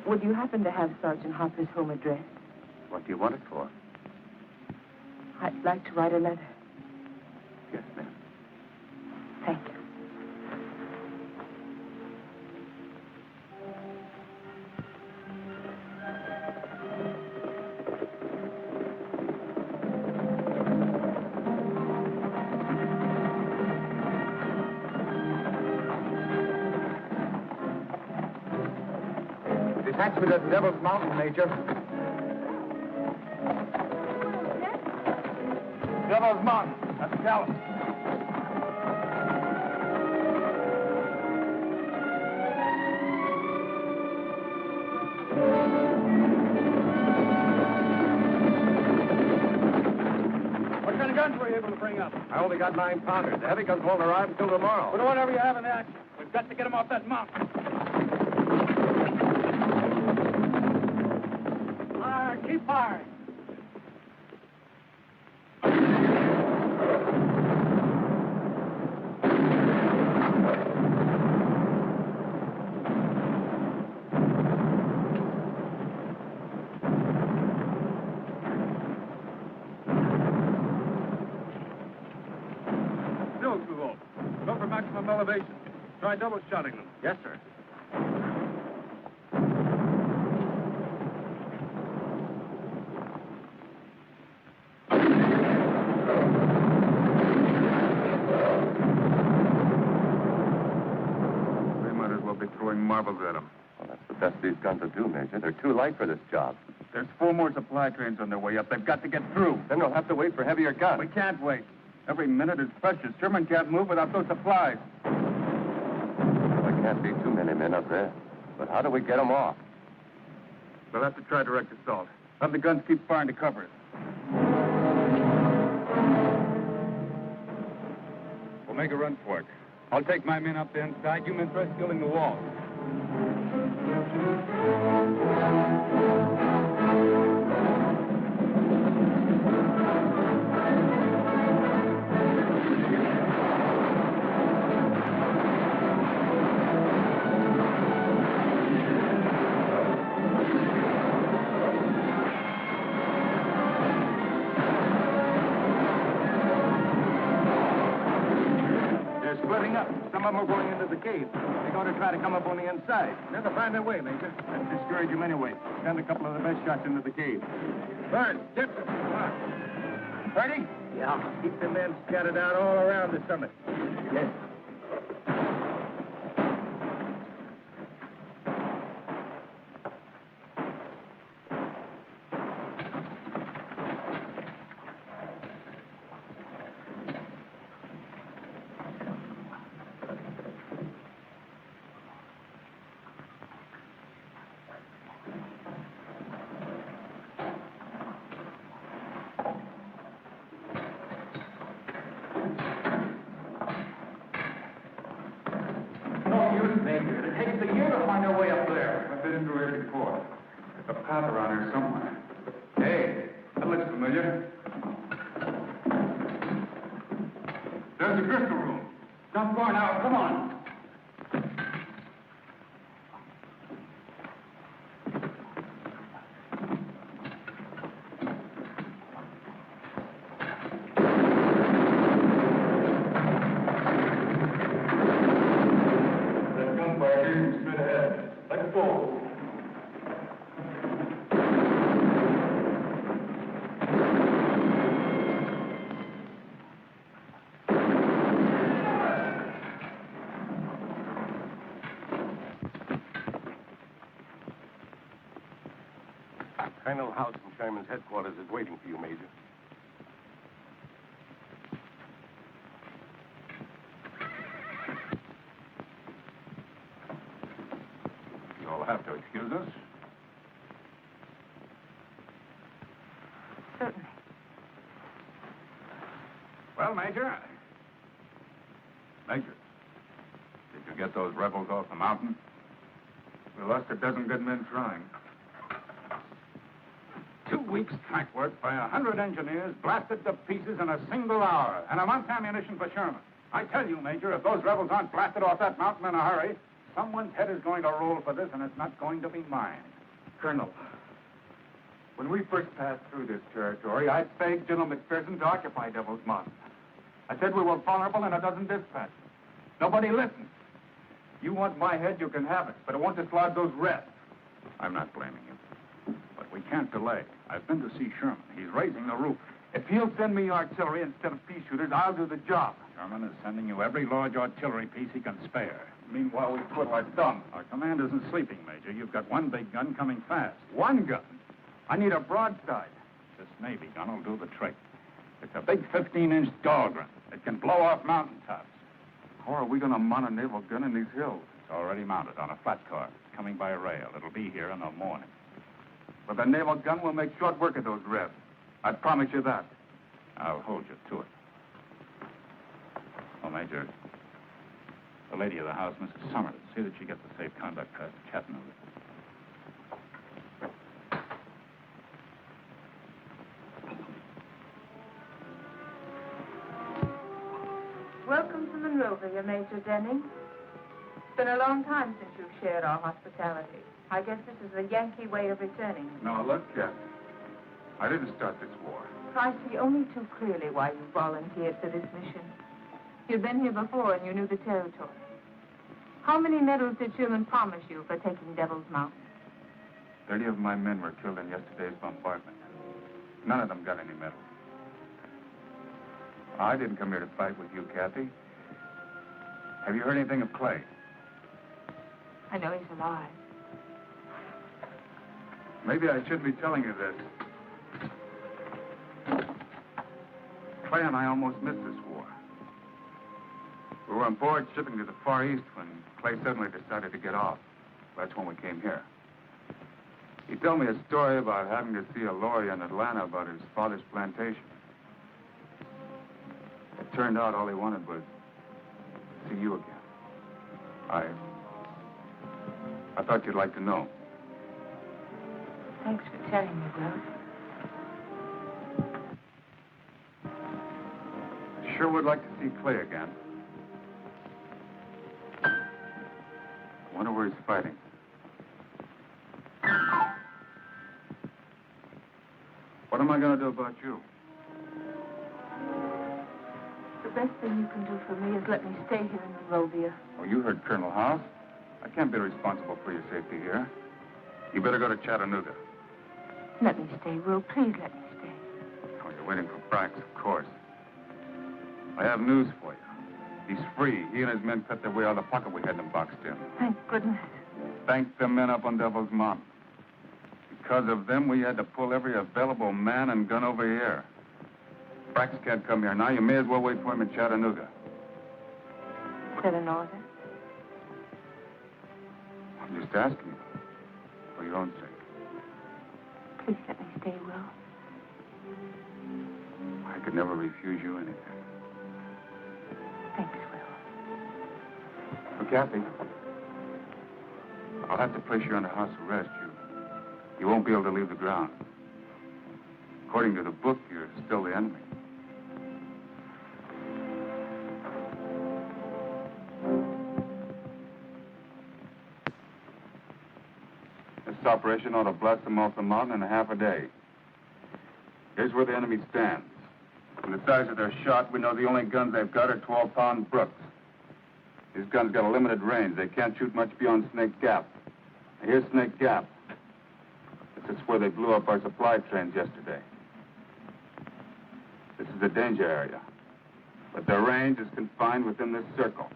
Would you happen to have Sergeant Harper's home address? What do you want it for? I'd like to write a letter. Yes, ma'am. Thank you. Detachment at Devil's Mountain, Major. Devil's Mountain. That's Dallas. What kind of guns were you able to bring up? I only got 9-pounders. The heavy guns won't arrive until tomorrow. Put whatever you have in action. We've got to get them off that mountain. Keep firing. Still too low. Go for maximum elevation. Try double shotting them. Yes, sir. Marbles at them. Well, that's the best these guns will do, Major. They're too light for this job. There's 4 more supply trains on their way up. They've got to get through. Then they'll have to wait for heavier guns. We can't wait. Every minute is precious. Sherman can't move without those supplies. There can't be too many men up there. But how do we get them off? We'll have to try direct assault. Have the guns keep firing to cover it. We'll make a run for it. I'll take my men up the inside. You men try scaling the wall. They're splitting up. Some of them are going into the cave. They're going to try to come up on the inside. Never find their way, Major. Let's discourage them anyway. Send a couple of the best shots into the cave. Burn, Gibson, come on. Ready? Yeah. Keep the men scattered out all around the summit. Yes. a path around here somewhere. Hey, that looks familiar. There's the crystal room. Not far now. Come on. That gunfire came from straight ahead. Let's go. Colonel House from Sherman's headquarters is waiting for you, Major. You'll have to excuse us. Certainly. Well, Major. Major, did you get those rebels off the mountain? We lost a dozen good men trying. 2 weeks' track work by 100 engineers, blasted to pieces in a single hour, and a month's ammunition for Sherman. I tell you, Major, if those rebels aren't blasted off that mountain in a hurry, someone's head is going to roll for this, and it's not going to be mine. Colonel, when we first passed through this territory, I begged General McPherson to occupy Devil's Mountain. I said we were vulnerable in a dozen dispatches. Nobody listened. You want my head, you can have it, but I won't dislodge those Reds. I'm not blaming you. But we can't delay. I've been to see Sherman. He's raising the roof. If he'll send me artillery instead of pea shooters, I'll do the job. Sherman is sending you every large artillery piece he can spare. Meanwhile, we put our thumb. Our command isn't sleeping, Major. You've got one big gun coming fast. One gun? I need a broadside. This Navy gun will do the trick. It's a big 15-inch Dahlgren. It can blow off mountaintops. How are we going to mount a naval gun in these hills? It's already mounted on a flat car. It's coming by rail. It'll be here in the morning. But the naval gun will make short work of those Reds. I promise you that. I'll hold you to it. Oh, Major, the lady of the house, Mrs. Summers, see that she gets a safe conduct pass to Chattanooga. Welcome to Monrovia, Major Denning. It's been a long time since you've shared our hospitality. I guess this is the Yankee way of returning. Now, look, Captain. I didn't start this war. I see only too clearly why you volunteered for this mission. You'd been here before and you knew the territory. How many medals did Sherman promise you for taking Devil's Mountain? 30 of my men were killed in yesterday's bombardment. None of them got any medals. I didn't come here to fight with you, Kathy. Have you heard anything of Clay? I know he's alive. Maybe I shouldn't be telling you this. Clay and I almost missed this war. We were on board shipping to the Far East when Clay suddenly decided to get off. That's when we came here. He told me a story about having to see a lawyer in Atlanta about his father's plantation. It turned out all he wanted was to see you again. I thought you'd like to know. Thanks for telling me, Will. Sure would like to see Clay again. Wonder where he's fighting. What am I going to do about you? The best thing you can do for me is let me stay here in Monrovia. Oh, you heard Colonel House. I can't be responsible for your safety here. You better go to Chattanooga. Let me stay, Will. Please let me stay. Oh, you're waiting for Brax, of course. I have news for you. He's free. He and his men cut their way out of the pocket we had them boxed in. Thank goodness. Thank the men up on Devil's Mountain. Because of them, we had to pull every available man and gun over here. Brax can't come here now. You may as well wait for him in Chattanooga. Is that an order? I'm just asking you. For your own sake. Please let me stay, Will. I could never refuse you anything. Thanks, Will. So, Kathy, I'll have to place you under house arrest. You won't be able to leave the ground. According to the book, you're still the enemy. This operation ought to blast them off the mountain in a half a day. Here's where the enemy stands. From the size of their shot, we know the only guns they've got are 12-pound Brooks. These guns got a limited range. They can't shoot much beyond Snake Gap. Here's Snake Gap. This is where they blew up our supply trains yesterday. This is the danger area. But their range is confined within this circle.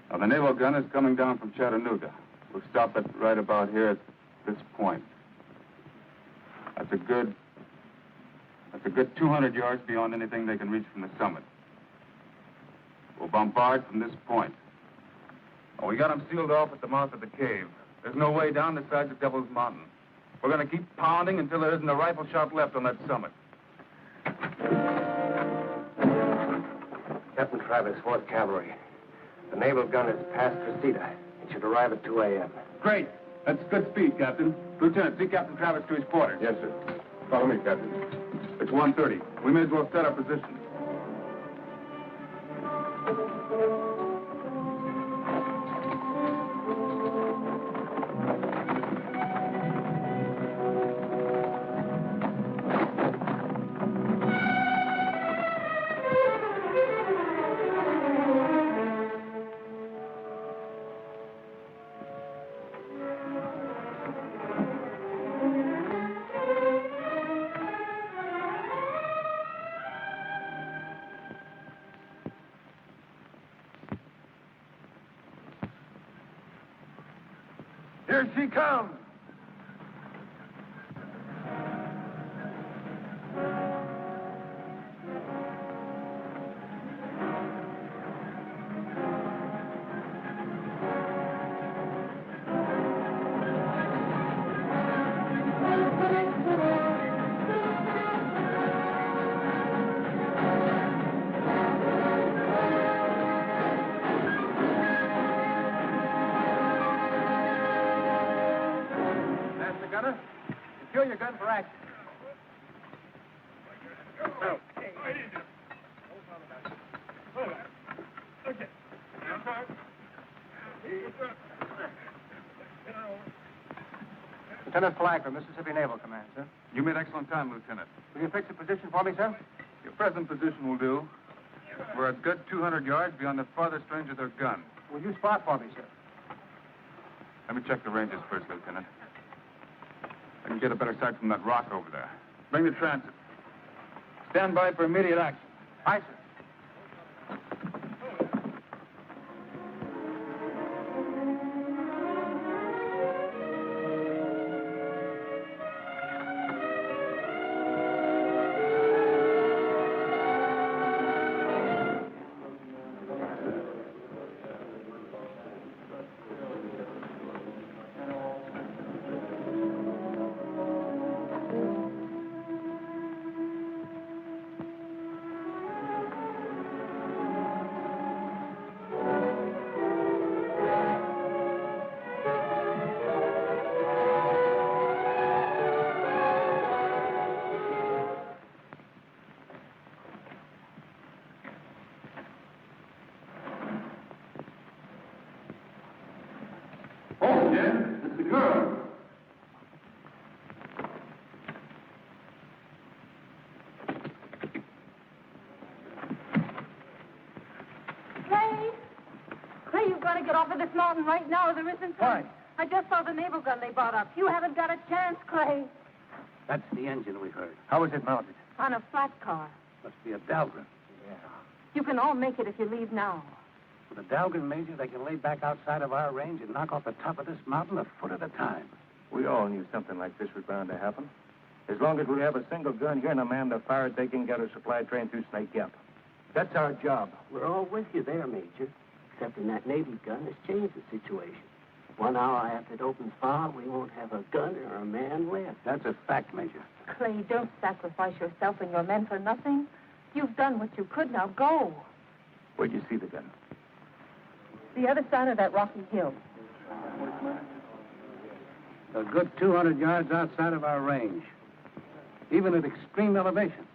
Now, the naval gun is coming down from Chattanooga. We'll stop it right about here at this point. That's a good 200 yards beyond anything they can reach from the summit. We'll bombard from this point. Oh, we got them sealed off at the mouth of the cave. There's no way down the sides of Devil's Mountain. We're going to keep pounding until there isn't a rifle shot left on that summit. Captain Travis, 4th Cavalry. The naval gun is past Reseda. It should arrive at 2 a.m. Great. That's good speed, Captain. Lieutenant, see Captain Travis to his quarters. Yes, sir. Follow me, Captain. It's 1:30. We may as well set our position. Here she comes. Secure your gun for action. Lieutenant Flagler, Mississippi Naval Command, sir. You made excellent time, Lieutenant. Will you fix a position for me, sir? Your present position will do. We're a good 200 yards beyond the farthest range of their gun. Will you spot for me, sir? Let me check the ranges first, Lieutenant. I can get a better sight from that rock over there. Bring the transit. Stand by for immediate action. Aye, sir. Get off of this mountain right now. There isn't Why? I just saw the naval gun they brought up. You haven't got a chance, Clay. That's the engine we heard. How is it mounted? On a flat car. Must be a Dahlgren. Yeah. You can all make it if you leave now. With a Dahlgren, Major, they can lay back outside of our range and knock off the top of this mountain a foot at a time. We all knew something like this was bound to happen. As long as we have a single gun here and a man to fire it, they can get a supply train through Snake Gap. That's our job. We're all with you there, Major. Except that Navy gun has changed the situation. 1 hour after it opens fire, we won't have a gun or a man left. That's a fact, Major. Clay, don't sacrifice yourself and your men for nothing. You've done what you could. Now go. Where'd you see the gun? The other side of that rocky hill. A good 200 yards outside of our range, even at extreme elevation.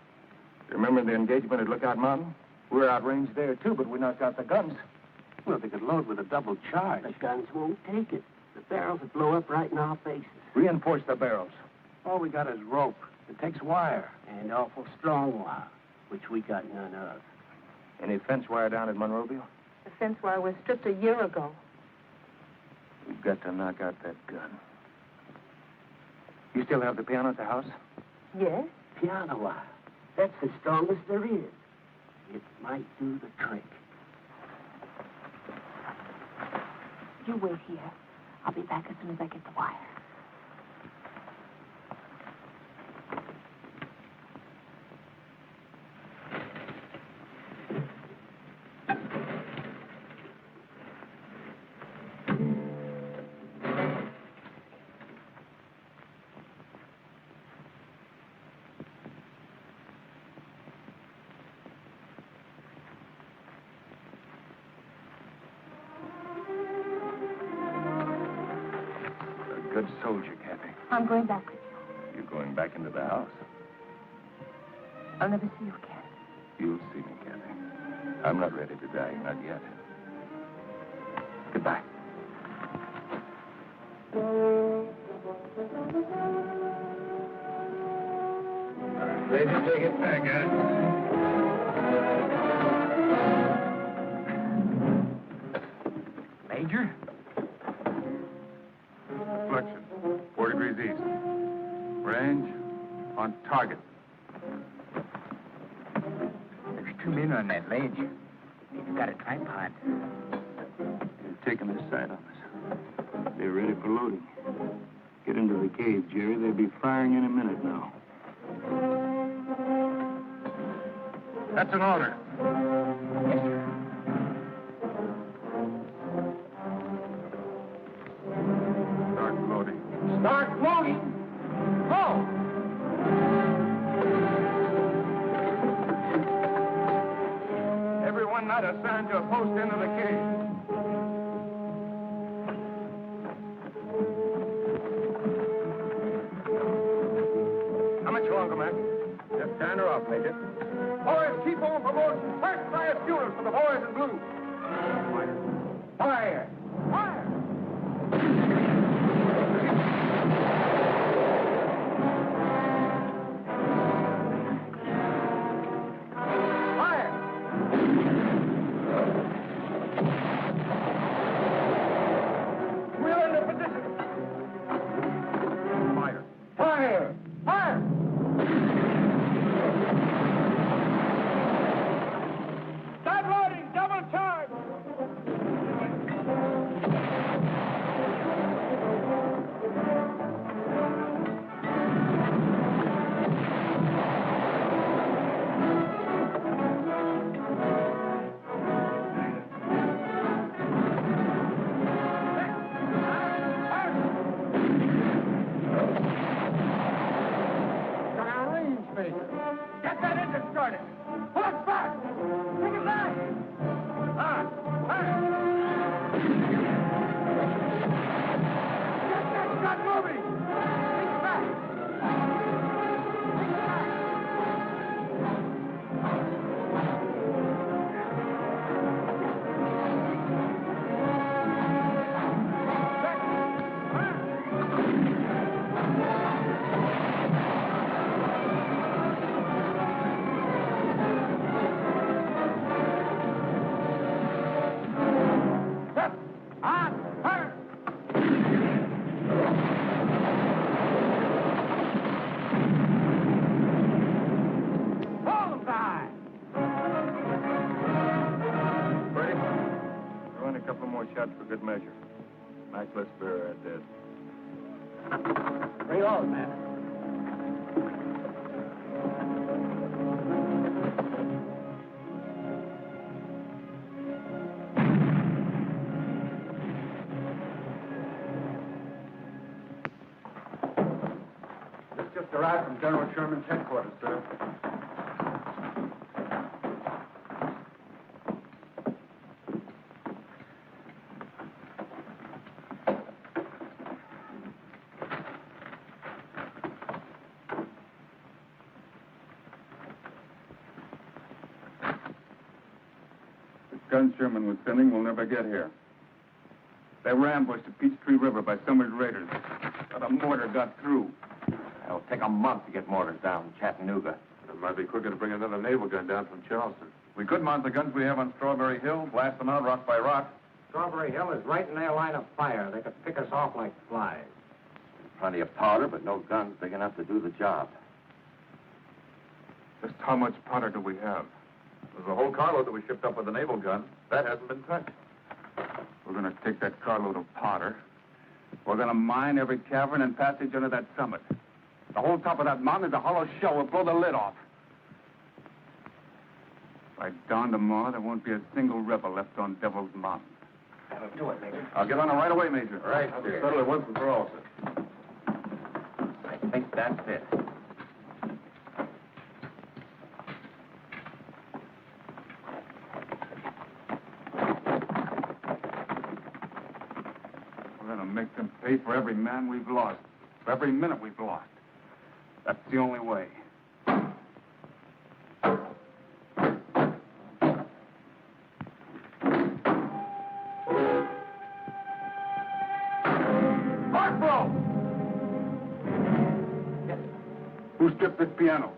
Remember the engagement at Lookout Mountain? We were outranged there, too, but we knocked out the guns. Well, they could load with a double charge. The guns won't take it. The barrels will blow up right in our faces. Reinforce the barrels. All we got is rope. It takes wire. And awful strong wire, which we got none of. Any fence wire down at Monroeville? The fence wire was stripped a year ago. We've got to knock out that gun. You still have the piano at the house? Yes? Piano wire. That's the strongest there is. It might do the trick. You wait here. I'll be back as soon as I get the wire. Good soldier, Kathy. I'm going back with you. You're going back into the house. I'll never see you again. You'll see me, Kathy. I'm not ready to die, not yet. Goodbye. Lady, take it back, Major? Deflection, 4 degrees east. Range, on target. There's 2 men on that ledge. They've got a tripod. They're taking their sight on us. They're ready for loading. Get into the cave, Jerry. They'll be firing any minute now. That's an order. Start loading. Start loading. Go! Everyone not assigned to a post into the cave. How much longer, Mac? Just turn her off, Major. Boys, keep on promoting. First fire shooters for the boys in blue. Fire! Fire! Fire! We're in position. Fire. Fire! Fire! Start loading! Double charge! Got our range, Major. Get that engine started. Pull it back. Take it back. Get that gun moving. Take it back. Take it back. Set. On. Fire. Bullseye. Ready? Throw in a couple more shots for good measure. Mac, let's bury her dead. Reload, man. This just arrived from General Sherman's headquarters, sir. guns Sherman was sending will never get here. They were ambushed at Peachtree River by Summers' raiders. But a mortar got through. It'll take a month to get mortars down in Chattanooga. It might be quicker to bring another naval gun down from Charleston. We could mount the guns we have on Strawberry Hill, blast them out rock by rock. Strawberry Hill is right in their line of fire. They could pick us off like flies. Plenty of powder, but no guns big enough to do the job. Just how much powder do we have? There's a whole carload that we shipped up with the naval gun. That hasn't been touched. We're going to take that carload of powder. We're going to mine every cavern and passage under that summit. The whole top of that mountain is a hollow shell. We'll blow the lid off. By dawn tomorrow, there won't be a single rebel left on Devil's Mountain. That'll do it, Major. I'll get on it right away, Major. All right, we'll settle it once and for all, sir. I think that's it. We're going to make them pay for every man we've lost, for every minute we've lost. That's the only way. Who stripped this piano?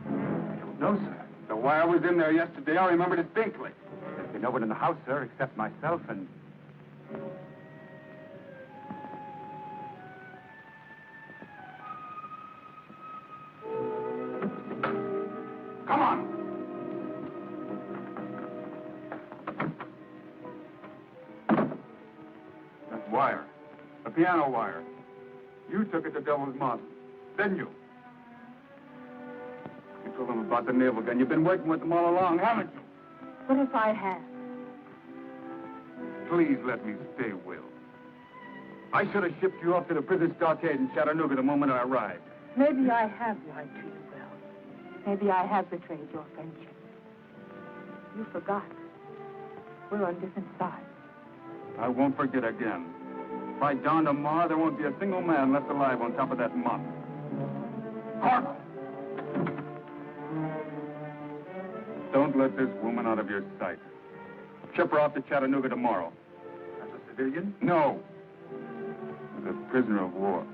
I don't know, sir. The wire was in there yesterday. I remember distinctly. There's been no one in the house, sir, except myself and... Come on! That wire. The piano wire. You took it to Devil's Mountain, didn't you? You told them about the naval gun. You've been working with them all along, haven't you? What if I have? Please let me stay, Will. I should have shipped you off to the prison stockade in Chattanooga the moment I arrived. Maybe I have lied to you, Will. Maybe I have betrayed your friendship. You forgot. We're on different sides. I won't forget again. By dawn tomorrow, there won't be a single man left alive on top of that mountain. Corporal! Don't let this woman out of your sight. Ship her off to Chattanooga tomorrow. As a civilian? No. As a prisoner of war.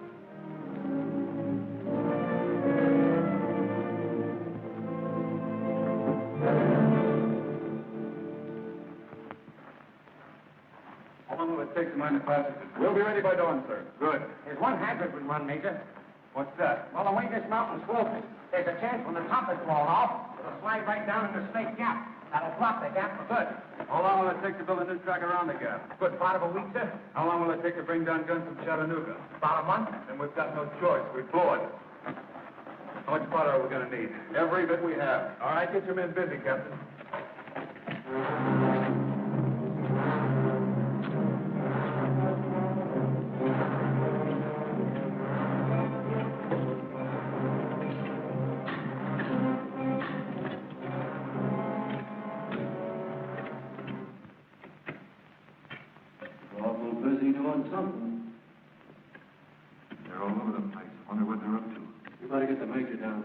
How long will it take to mine the passages? We'll be ready by dawn, sir. Good. There's one hazard we run, Major. What's that? Well, the way this mountain slopes, there's a chance when the top is blown off, it'll slide right down into Snake Gap. That'll block the gap for good. How long will it take to build a new track around the gap? Good part of a week, sir. How long will it take to bring down guns from Chattanooga? About a month. Then we've got no choice. We blow it. How much powder are we going to need? Every bit we have. All right, get your men busy, Captain. Something. They're all over the place. Wonder what they're up to. You better get the major down.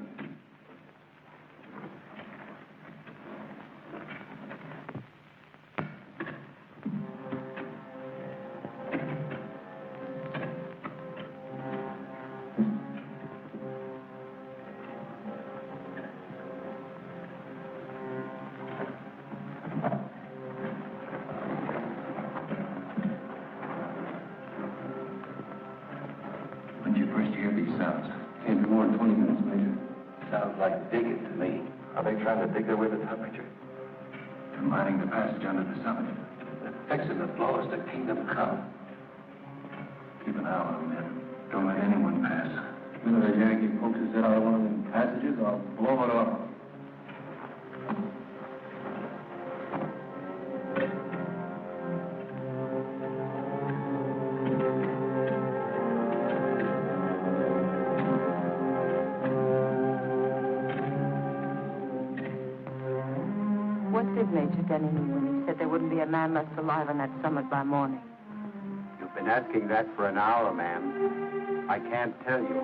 Trying to dig their way to the top, Major. They're mining the passage under the summit. They're fixing to blow us to Kingdom Come. Keep an eye on them, men. Don't let anyone pass. You know that Yankee pokes his head out of one of them passages, I'll blow it off. Major Denny mean when he said there wouldn't be a man left alive on that summit by morning? You've been asking that for an hour, ma'am. I can't tell you.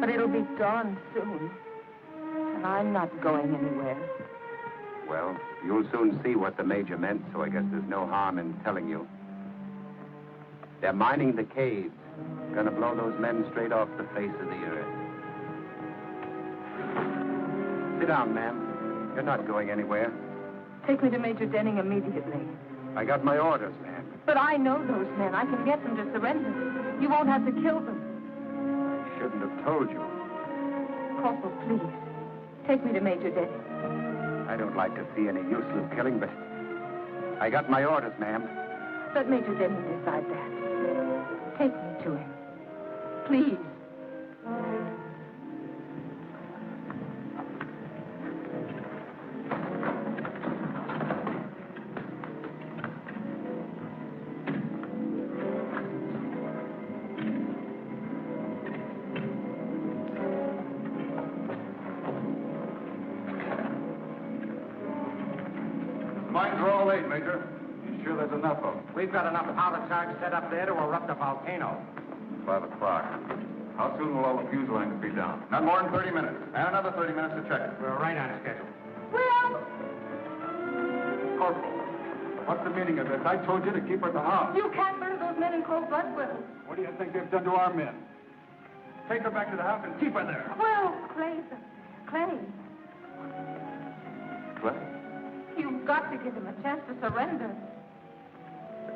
But it'll be dawn soon. And I'm not going anywhere. Well, you'll soon see what the Major meant, so I guess there's no harm in telling you. They're mining the caves. Gonna blow those men straight off the face of the earth. Sit down, ma'am. You're not going anywhere. Take me to Major Denning immediately. I got my orders, ma'am. But I know those men. I can get them to surrender. You won't have to kill them. I shouldn't have told you. Corporal, please. Take me to Major Denning. I don't like to see any useless killing, but I got my orders, ma'am. Let Major Denning decide that. Take me to him. Please. Mines are all laid, Major. You sure there's enough of them? We've got enough powder charge set up there to erupt a volcano. 5 o'clock. How soon will all the fuse lines be down? Not more than 30 minutes. And another 30 minutes to check it. We're right on schedule. Will! Corporal, what's the meaning of this? I told you to keep her at the house. You can't murder those men in cold blood, Will. What do you think they've done to our men? Take her back to the house and keep her there. Will, Clay. Clay, Clay? you've got to give him a chance to surrender.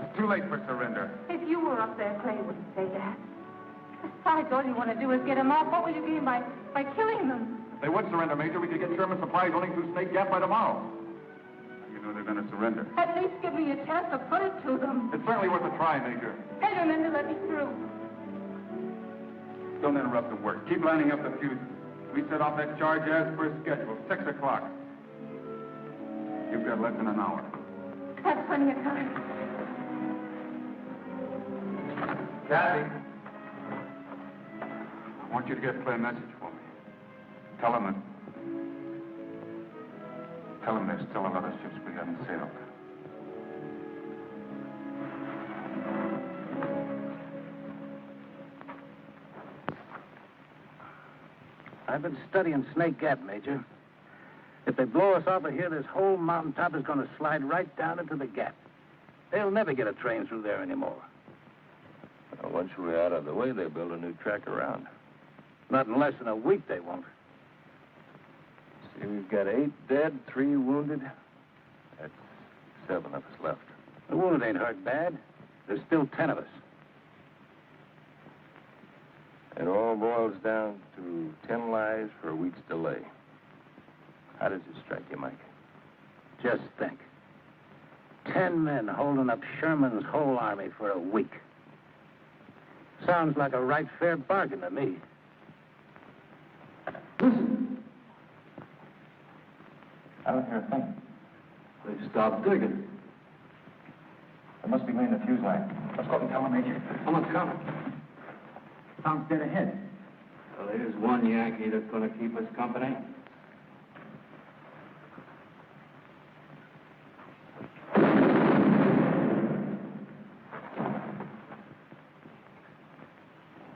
It's too late for surrender. If you were up there, Clay wouldn't say that. Besides, all you want to do is get him off. What will you gain by killing them? If they would surrender, Major, we could get Sherman supplies only through Snake Gap by tomorrow. You know they're going to surrender. At least give me a chance to put it to them. It's certainly worth a try, Major. Tell your men to let me through. Don't interrupt the work. Keep lining up the fuses. We set off that charge as per schedule, 6 o'clock. You've got less than an hour. That's plenty of time. Kathy. I want you to get Clay a message for me. Tell him there's still another ships we haven't sailed. I've been studying Snake Gap, Major. If they blow us off of here, this whole mountaintop is going to slide right down into the gap. They'll never get a train through there anymore. Well, once we're out of the way, they'll build a new track around. Not in less than a week, they won't. See, we've got 8 dead, 3 wounded. That's 7 of us left. The wounded ain't hurt bad. There's still 10 of us. It all boils down to 10 lives for a week's delay. How does it strike you, Mike? Just think. 10 men holding up Sherman's whole army for a week. Sounds like a right fair bargain to me. Listen. I don't hear a thing. They've stopped digging. They must be laying the fuse line. Let's go up and tell them, Major. Someone's coming. Sounds dead ahead. Well, here's one Yankee that's going to keep us company.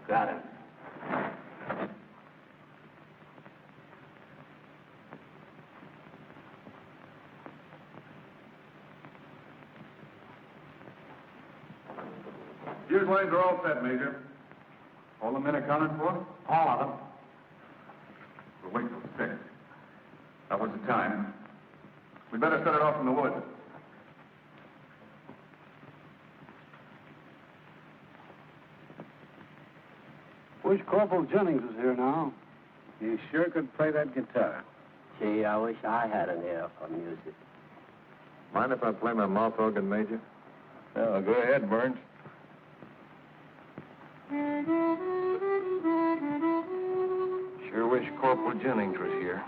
Got him. Fuse lines are all set, Major. All the men accounted for? All of them. We'll wait till 6. That was the time. We'd better set it off in the woods. Wish Corporal Jennings was here now. He sure could play that guitar. Gee, I wish I had an ear for music. Mind if I play my mouth organ, Major? Oh, go ahead, Burns. Sure wish Corporal Jennings was here.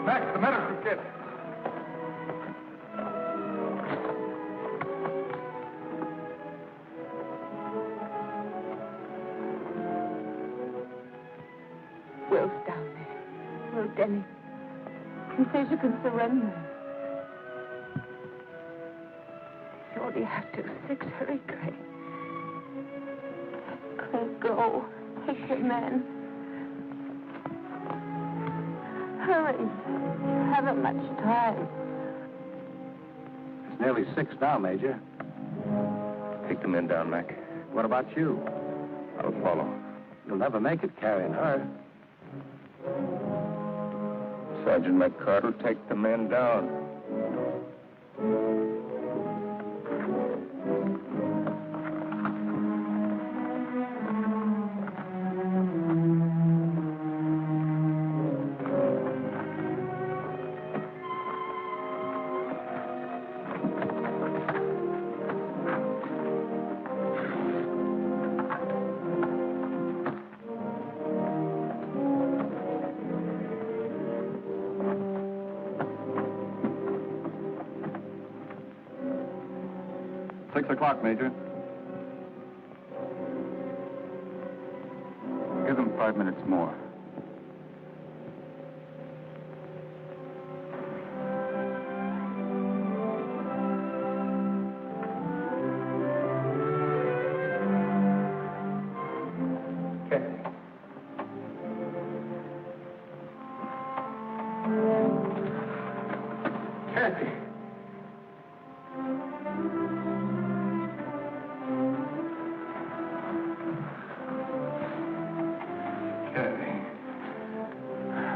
Max, the medicine kit. Denny. He says you can surrender. All you have to 6 hurry, Clay. Clay, go. Take your men. Hurry. You haven't much time. It's nearly 6 now, Major. Take the men down, Mac. What about you? I'll follow. You'll never make it carrying her. Sergeant McCart will take the men down. Major. Give them 5 minutes more.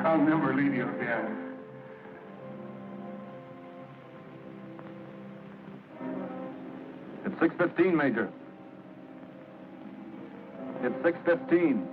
I'll never leave you again. It's 6:15, Major. It's 6:15.